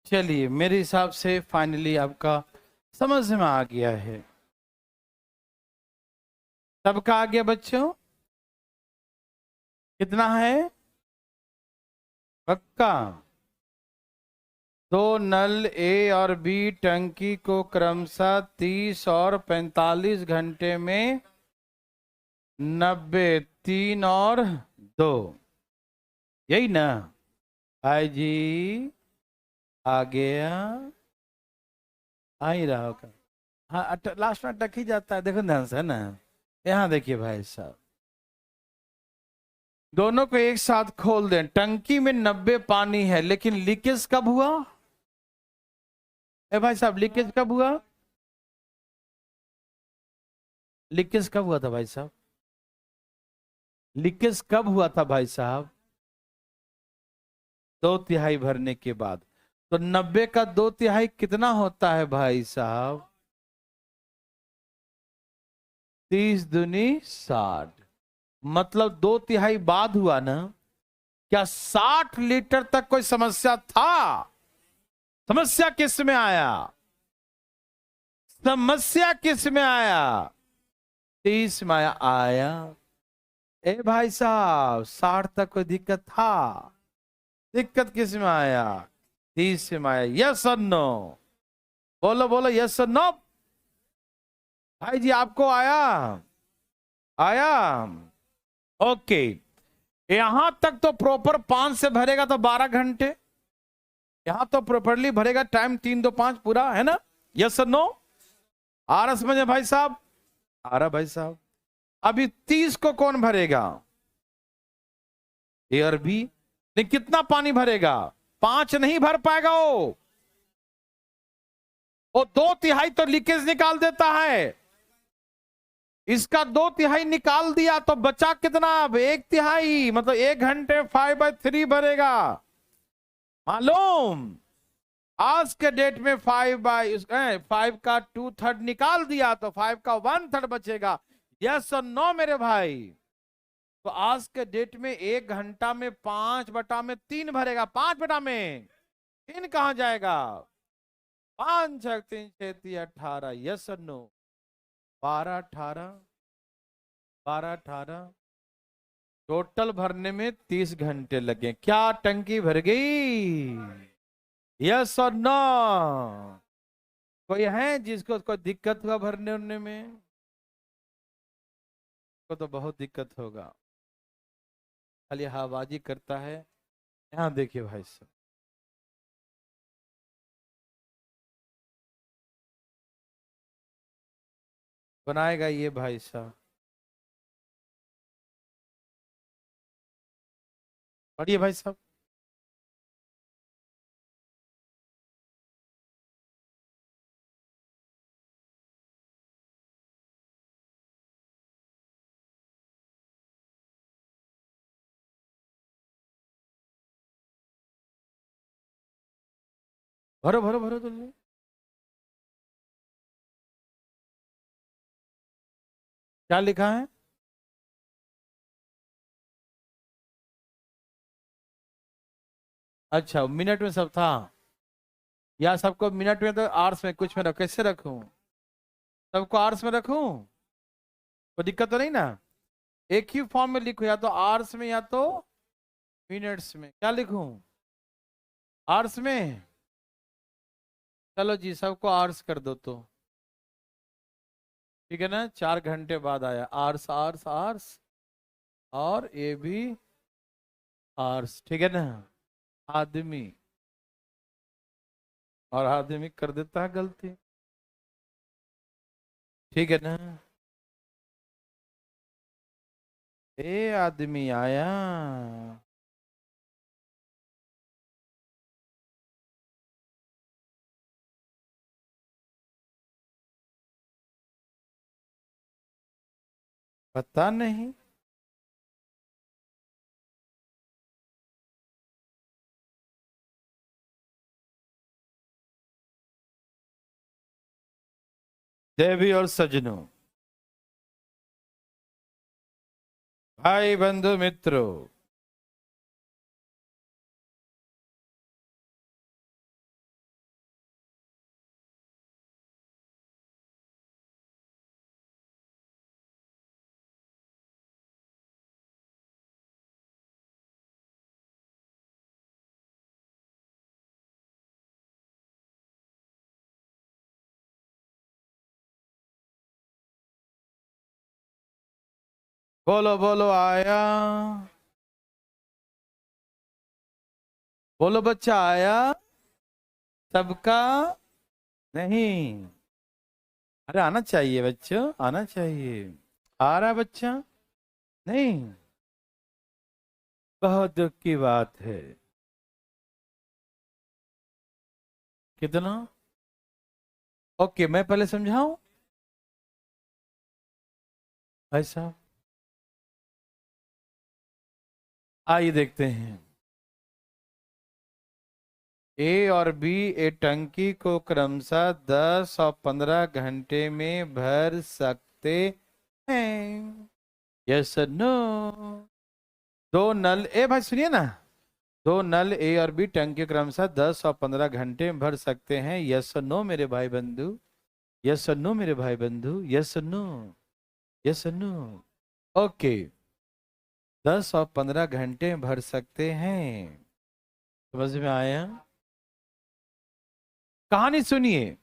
चलिए, मेरे हिसाब से फाइनली आपका समझ में आ गया है। सबका आ गया बच्चों? कितना है? पक्का? दो नल ए और बी टंकी को क्रमशः 30 और 45 घंटे में 90, 3 और 2, यही ना? भाई जी आ गया। आ ही रहा होगा। हाँ, लास्ट में अटक ही जाता है, देखो ध्यान से, है ना? यहाँ देखिए भाई साहब, दोनों को एक साथ खोल दें। टंकी में 90 पानी है, लेकिन लीकेज कब हुआ? ए भाई साहब, लीकेज कब हुआ? लीकेज कब हुआ था भाई साहब? लीकेज कब हुआ था भाई साहब? 2/3 भरने के बाद। तो 90 का 2/3 कितना होता है भाई साहब? 30 दूनी 60। मतलब 2/3 बाद हुआ ना? क्या 60 लीटर तक कोई समस्या था? समस्या किस में आया? समस्या किस में आया? 30 में आया। आया। ए भाई साहब, 60 तक कोई दिक्कत था? दिक्कत किस में आया? 30 में आया। यस और नो? बोलो बोलो, यस और नो। भाई जी आपको आया? आया। ओके। यहां तक तो प्रॉपर 5 से भरेगा तो 12 घंटे। यहां तो प्रॉपरली भरेगा, टाइम 3 2 5 पूरा, है ना? यस और नो? आ रहा समझ में भाई साहब? आ रहा भाई साहब? अभी 30 को कौन भरेगा? ए और बी। लेकिन कितना पानी भरेगा? 5 नहीं भर पाएगा वो 2/3 तो लीकेज निकाल देता है। इसका 2/3 निकाल दिया तो बचा कितना? अब 1/3, मतलब 1 घंटे 5/3 भरेगा। मालूम? आज के डेट में 5 का 2/3 निकाल दिया तो 5 का 1/3 बचेगा। यस और नो मेरे भाई? तो आज के डेट में 1 घंटा में 5/3 भरेगा। 5/3 कहां जाएगा? 5 6 3 6 18। यस और नो? 12 18, 12 18, टोटल भरने में 30 घंटे लगे। क्या टंकी भर गई? यस और नो? कोई है जिसको कोई दिक्कत हुआ भरने उरने में? को तो बहुत दिक्कत होगा, खाली हवाबाजी करता है। यहाँ देखिए भाई साहब, बनाएगा ये भाई साहब। पढ़िए भाई साहब। भरो भरो भरो तो। क्या लिखा है? अच्छा, मिनट में सब था या सबको मिनट में, तो आवर्स में कुछ में रख, कैसे रखूं? सबको आवर्स में रखूं? कोई दिक्कत तो नहीं ना? एक ही फॉर्म में लिखूं, या तो आवर्स में या तो मिनट्स में। क्या लिखूं? आवर्स में। चलो जी, सबको आवर्स कर दो तो। ठीक है ना, 4 घंटे बाद आया आर्स आर्स आर्स, और ये भी आर्स। ठीक है ना? आदमी, और आदमी कर देता है गलती। ठीक है ना? ए आदमी आया। पता नहीं। देवी और सजनों, भाई बंधु मित्रों, बोलो बोलो आया। बोलो बच्चा आया। सबका नहीं। अरे आना चाहिए बच्चों, आना चाहिए। आ रहा है बच्चा? नहीं। बहुत दुख की बात है। कितना? ओके, मैं पहले समझाऊं? ऐसा, आइए देखते हैं। ए और बी ए टंकी को क्रमशः 10 और 15 घंटे में भर सकते हैं। Yes no? दो नल, ए भाई सुनिए ना, दो नल ए और बी टंकी क्रमशः 10 और 15 घंटे में भर सकते हैं। यस नो मेरे भाई बंधु? यस नो मेरे भाई बंधु? Yes no? Yes no? Okay, 10 और 15 घंटे में भर सकते हैं। समझ में आया? कहानी सुनिए।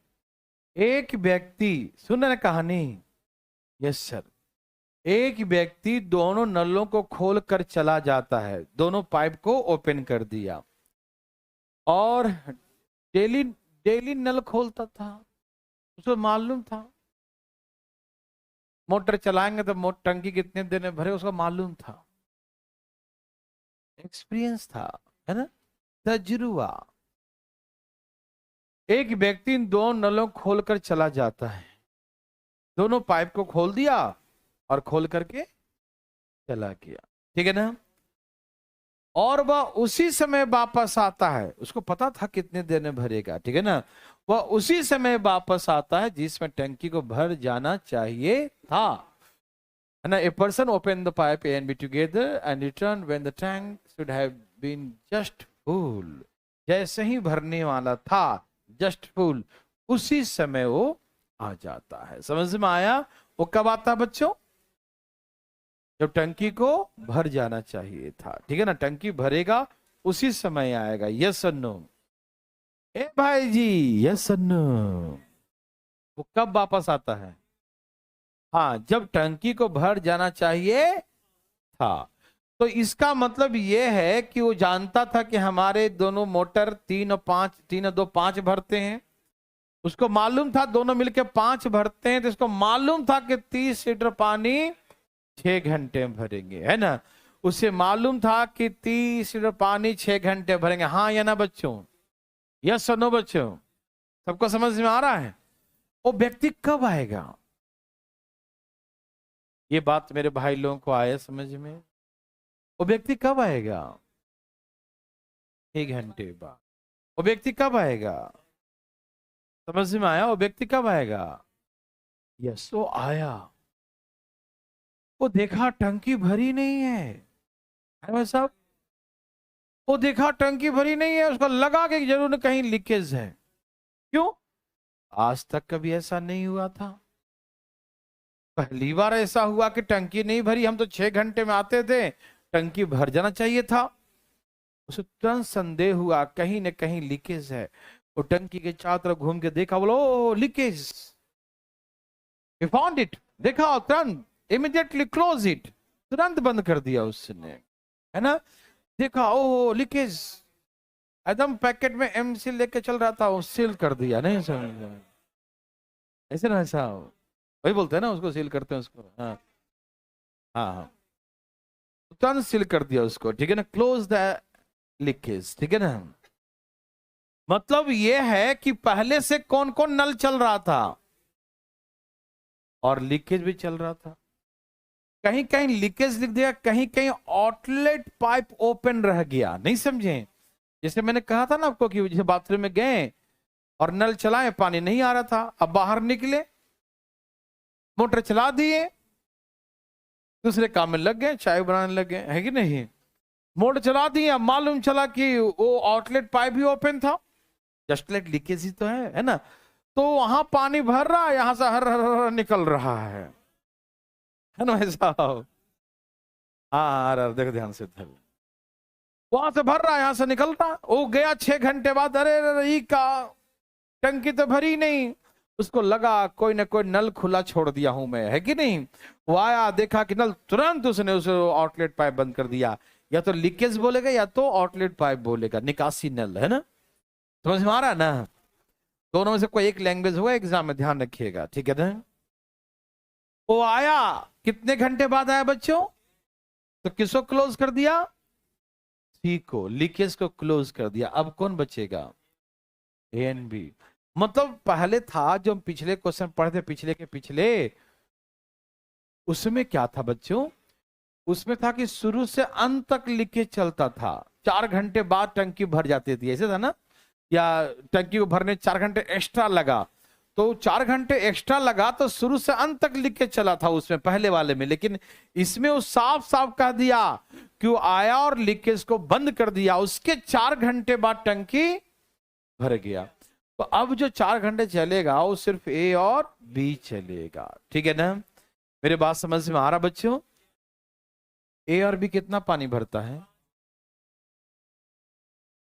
एक व्यक्ति, सुन रहे कहानी? Yes sir. एक व्यक्ति दोनों नलों को खोल कर चला जाता है, दोनों पाइप को ओपन कर दिया, और डेली डेली नल खोलता था। उसको मालूम था मोटर चलाएंगे तो टंकी कितने देर में भरे, उसको मालूम था, एक्सपीरियंस था, है ना, तजुर्बा। एक व्यक्ति इन दोनों नलों को खोलकर चला जाता है, दोनों पाइप को खोल दिया और खोल करके चला गया। ठीक है ना? और वह उसी समय वापस आता है, उसको पता था कितने देर में भरेगा। ठीक है ना? वह उसी समय वापस आता है जिसमें टंकी को भर जाना चाहिए था, है ना? A person open the pipe A and B together and return when the tank should have been just full. जैसे ही भरने वाला था, जस्ट फुल, उसी समय वो आ जाता है। समझ में आया? वो कब आता है बच्चों? जब टंकी को भर जाना चाहिए था। ठीक है ना? टंकी भरेगा उसी समय आएगा। यस और नो? ए भाई जी, यस और नो? वो कब वापस आता है? हाँ, जब टंकी को भर जाना चाहिए था। तो इसका मतलब यह है कि वो जानता था कि हमारे दोनों मोटर 3 और 5, 3 और 2 5 भरते हैं। उसको मालूम था दोनों मिलकर 5 भरते हैं, तो इसको मालूम था कि 30 लीटर पानी 6 घंटे में भरेंगे, है ना? उसे मालूम था कि 30 लीटर पानी 6 घंटे भरेंगे। हाँ या ना बच्चों? यस और नो बच्चों? सबको समझ में आ रहा है? वो व्यक्ति कब आएगा? ये बात मेरे भाई लोगों को आया समझ में? वो व्यक्ति कब आएगा? 1 घंटे बाद। वो व्यक्ति कब आएगा? समझ में आया? वो व्यक्ति कब आएगा? यस, वो आया। वो देखा टंकी भरी नहीं है भाई साहब। वो देखा टंकी भरी नहीं है, उसको लगा कि जरूर कहीं लीकेज है। क्यों? आज तक कभी ऐसा नहीं हुआ था। पहली बार ऐसा हुआ कि टंकी नहीं भरी, हम तो 6 घंटे में आते थे, टंकी भर जाना चाहिए था। उसे तुरंत संदेह हुआ कहीं न कहीं लीकेज है। वो टंकी के चारों तरफ घूम के देखा, बोलो लीकेज, फाउंड इट, देखा तुरंत, इमीडिएटली क्लोज इट, तुरंत बंद कर दिया उसने, है ना। देखा ओ लीकेज, एकदम पैकेट में एमसी लेके चल रहा था, वो सील कर दिया। नहीं समझ ऐसे ना, ऐसा वही बोलते हैं ना, उसको सील करते हैं उसको। हाँ हाँ हाँ, तुरंत सील कर दिया उसको, ठीक है ना, क्लोज द लीकेज, ठीक है ना। मतलब ये है कि पहले से कौन कौन नल चल रहा था और लीकेज भी चल रहा था। कहीं कहीं लीकेज लिख दिया, कहीं कहीं आउटलेट पाइप ओपन रह गया, नहीं समझे। जैसे मैंने कहा था ना आपको कि जैसे बाथरूम में गए और नल चलाए, पानी नहीं आ रहा था, अब बाहर निकले, मोटर चला दिए, दूसरे काम में लग गए, चाय बनाने लग गए, है कि नहीं। मोटर चला दिए, अब मालूम चला कि वो आउटलेट पाइप भी ओपन था, जस्ट लाइक लीकेज ही तो है ना। तो वहां पानी भर रहा है, यहां से हर हर हर निकल रहा है ना भाई साहब। हाँ अरे देखो ध्यान से, वहां से भर रहा है, यहां से निकल रहा। वो गया 6 घंटे बाद, अरे अरे का टंकी तो भरी नहीं। उसको लगा कोई ना कोई नल खुला छोड़ दिया हूं मैं, है कि नहीं। वो आया, देखा कि नल, तुरंत उसने उस आउटलेट पाइप बंद कर दिया। या तो लीकेज बोलेगा या तो आउटलेट पाइप बोलेगा, निकासी नल, है ना। समझ में आ रहा है ना। दोनों में से कोई एक लैंग्वेज होगा एग्जाम में, ध्यान रखिएगा, ठीक है ना। वो आया, कितने घंटे बाद आया बच्चों? तो किसको क्लोज कर दिया? सी को, लीकेज को क्लोज कर दिया। अब कौन बचेगा? A and B. मतलब पहले था, जो हम पिछले क्वेश्चन पढ़े थे, पिछले के पिछले, उसमें क्या था बच्चों? उसमें था कि शुरू से अंत तक लीकेज चलता था, 4 घंटे बाद टंकी भर जाती थी, ऐसे था ना। या टंकी को भरने 4 घंटे एक्स्ट्रा लगा, तो 4 घंटे एक्स्ट्रा लगा तो शुरू से अंत तक लीकेज चला था उसमें, पहले वाले में। लेकिन इसमें वो साफ साफ कह दिया कि वो आया और लीकेज को बंद कर दिया, उसके 4 घंटे बाद टंकी भर गया। तो अब जो 4 घंटे चलेगा वो सिर्फ ए और बी चलेगा, ठीक है ना। मेरे बात समझ में आ रहा बच्चों? ए और बी कितना पानी भरता है?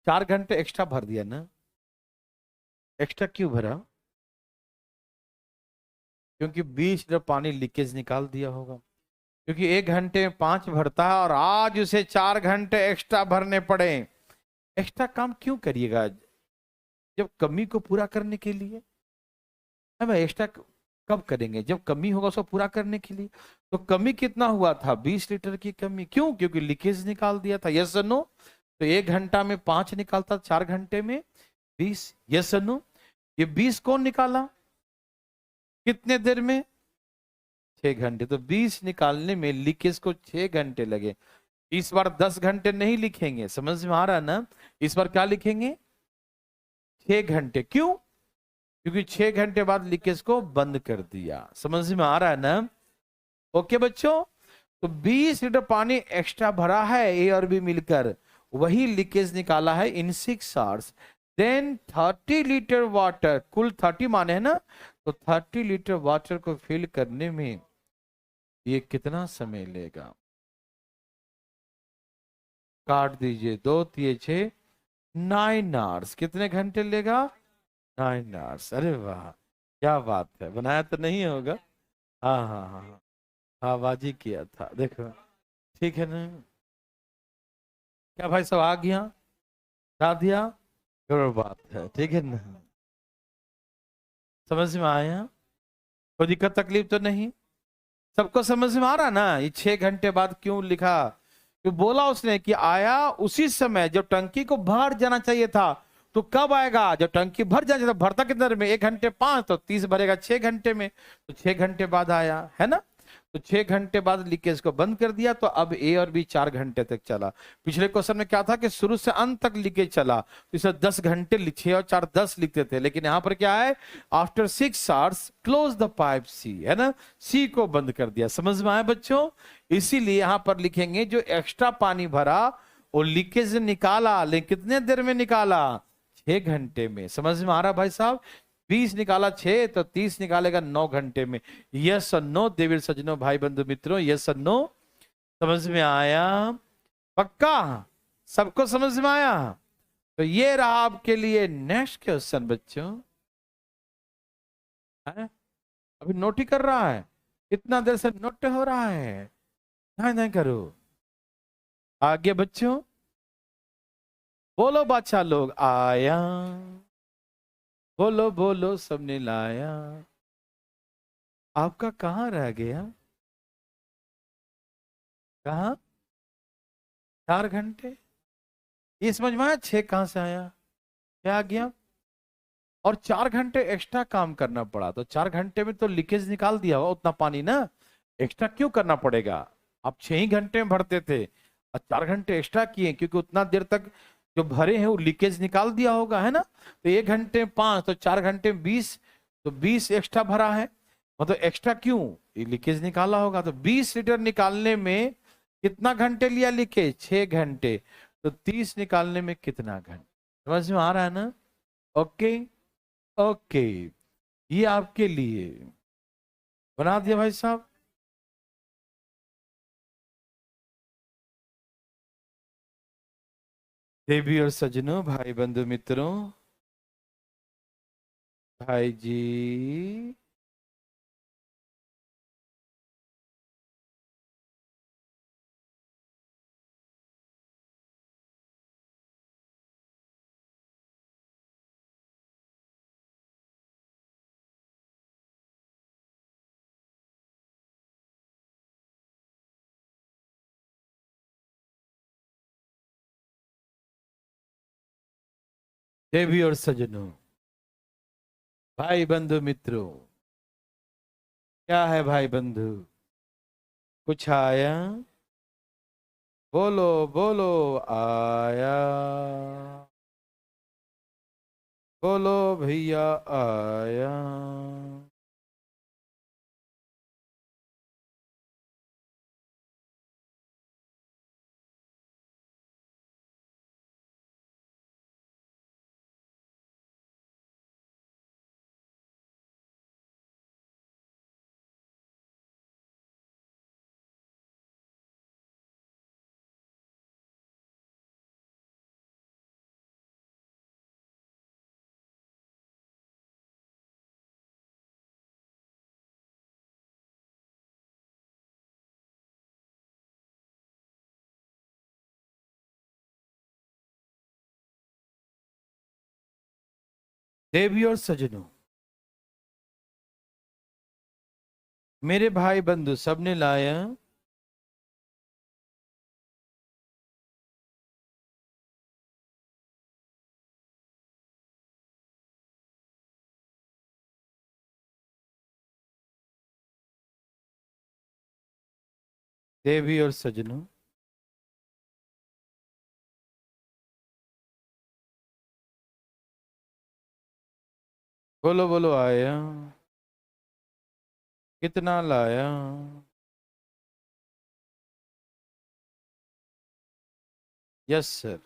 4 घंटे एक्स्ट्रा भर दिया ना। एक्स्ट्रा क्यों भरा? क्योंकि 20 लीटर पानी लीकेज निकाल दिया होगा। क्योंकि 1 घंटे में 5 भरता है और आज उसे 4 घंटे एक्स्ट्रा भरने पड़े। एक्स्ट्रा काम क्यों करिएगा? जब कमी को पूरा करने के लिए। अब एक्स्ट्रा कब करेंगे? जब कमी होगा उसको पूरा करने के लिए। तो कमी कितना हुआ था? 20 लीटर की कमी। क्यों? क्योंकि लीकेज निकाल दिया था। यस और नो? तो 1 घंटा में 5 निकालता, 4 घंटे में 20। यस और नो? ये 20 कौन निकाला? कितने देर में? 6 घंटे। तो 20 निकालने में लीकेज को 6 घंटे लगे। इस बार 10 घंटे नहीं लिखेंगे, समझ में आ रहा है ना। इस बार क्या लिखेंगे? 6 घंटे। क्यों? क्योंकि 6 घंटे बाद लीकेज को बंद कर दिया। समझ में आ रहा है ना। ओके बच्चों, तो 20 लीटर पानी एक्स्ट्रा भरा है ए और बी मिलकर, वही लीकेज निकाला है इन 6 आवर्स। देन 30 लीटर वाटर, कुल 30 माने है ना, तो 30 लीटर वाटर को फिल करने में ये कितना समय लेगा? काट दीजिए, 2 3 6, 9 आवर्स। कितने घंटे लेगा? 9 आवर्स। अरे वाह, क्या बात है, बनाया तो नहीं होगा। हाँ हाँ हाँ हाँ, आवाजी किया था, देखो ठीक है ना। क्या भाई सब आ गया? बता दिया, जरूर बात है, ठीक है ना। समझ में आया? कोई दिक्कत तकलीफ तो नहीं? सबको समझ में आ रहा ना? ये 6 घंटे बाद क्यों लिखा? तो बोला उसने कि आया उसी समय जब टंकी को भर जाना चाहिए था। तो कब आएगा? जब टंकी भर जाना चाहिए था। भरता कितने देर में? 1 घंटे 5, तो 30 भरेगा 6 घंटे में। तो 6 घंटे बाद आया, है ना। तो 6 घंटे बाद लीकेज को बंद कर दिया। तो अब ए और बी 4 घंटे तक चला। पिछले क्वेश्चन में क्या था कि शुरू से अंत तक लीकेज चला, तो इसे 10 घंटे, 6 और 4 10 लिखते थे। लेकिन यहां पर क्या है? After 6 hours close the pipe C, है ना, सी को बंद कर दिया। समझ में आया बच्चों? इसीलिए यहां पर लिखेंगे जो एक्स्ट्रा पानी भरा वो लीकेज निकाला, लेकिन कितने देर में निकाला? 6 घंटे में। समझ में आ रहा भाई साहब? 20 निकाला 6 तो 30 निकालेगा 9 घंटे में। यस और नो देवीर सज्जनों, भाई बंधु मित्रों, यस और नो? समझ में आया? पक्का सबको समझ में आया? तो ये रहा आपके लिए नेक्स्ट क्वेश्चन बच्चों। है? अभी नोट ही कर रहा है, इतना देर से नोट हो रहा है, नहीं नहीं करो। आगे बच्चों बोलो, बादशाह लोग आया, बोलो बोलो सबने लाया। आपका कहाँ रह गया? कहाँ? 4 घंटे? ये समझ में आया 6 कहां से आया? क्या आ गया? और 4 घंटे एक्स्ट्रा काम करना पड़ा, तो 4 घंटे में तो लीकेज निकाल दिया होगा उतना पानी ना, एक्स्ट्रा क्यों करना पड़ेगा? आप 6 ही घंटे में भरते थे और 4 घंटे एक्स्ट्रा किए, क्योंकि उतना देर तक जो भरे हैं वो लीकेज निकाल दिया होगा, है ना? तो 1 घंटे 5 तो 4 घंटे 20, तो 20 एक्स्ट्रा भरा है, मतलब एक्स्ट्रा क्यों? ये लीकेज निकाला होगा। तो 20 लीटर निकालने में कितना घंटे लिया लीकेज? 6 घंटे। तो 30 निकालने में कितना घंटे? समझ में आ रहा है ना? ओके ओके, ये आपके लिए बना दिया भाई साहब। देवी और सज्जनों, भाई बंधु मित्रों, भाई जी, देवी और सज्जनों, भाई बंधु मित्रों, क्या है भाई बंधु? कुछ आया? बोलो बोलो, आया? बोलो भैया, आया? देवी और सज्जनों, मेरे भाई बंधु सबने लाया। देवी और सज्जनों, बोलो बोलो, आया? कितना लाया? Yes sir.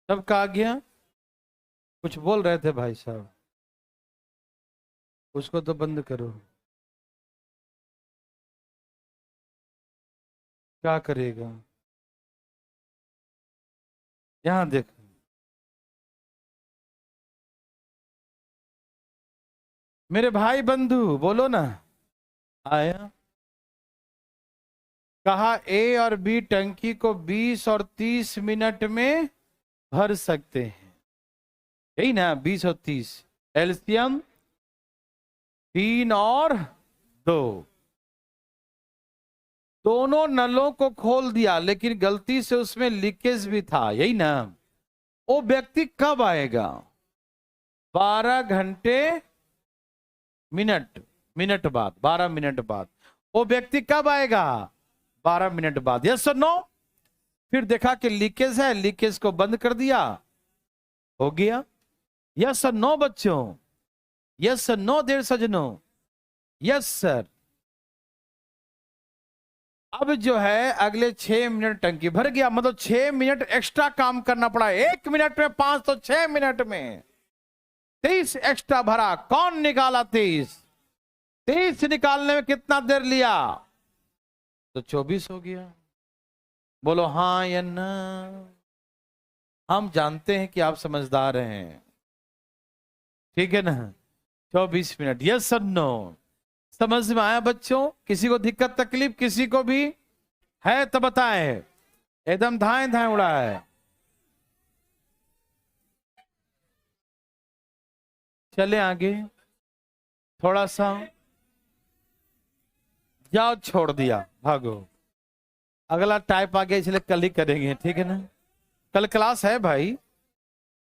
सब कहा गया? कुछ बोल रहे थे भाई साहब, उसको तो बंद करो। क्या करेगा? यहाँ देख, मेरे भाई बंधु बोलो ना, आया? कहा ए और बी टंकी को 20 और 30 मिनट में भर सकते हैं, यही ना? 20 और 30, एलसीएम 3 और 2, दोनों नलों को खोल दिया, लेकिन गलती से उसमें लीकेज भी था, यही ना? वो व्यक्ति कब आएगा? 12 घंटे मिनट, मिनट बाद, 12 मिनट बाद। वो व्यक्ति कब आएगा? 12 मिनट बाद। यस और नो? फिर देखा कि लीकेज है, लीकेज को बंद कर दिया, हो गया। यस और नो बच्चों? यस और नो देर सजनों? Yes sir. अब जो है अगले 6 मिनट टंकी भर गया, मतलब 6 मिनट एक्स्ट्रा काम करना पड़ा। 1 मिनट में 5 तो 6 मिनट में 23 एक्स्ट्रा भरा। कौन निकाला 23? 23 निकालने में कितना देर लिया? तो 24 हो गया। बोलो हाँ या ना? हम जानते हैं कि आप समझदार हैं, ठीक है ना? 24 मिनट। यस और नो? समझ में आया बच्चों? किसी को दिक्कत तकलीफ किसी को भी है तो बताए। एकदम धाए धाए उड़ा है। चले आगे थोड़ा सा, जाओ छोड़ दिया, भागो। अगला टाइप आ गया, इसलिए कल ही करेंगे, ठीक है ना? कल क्लास है भाई।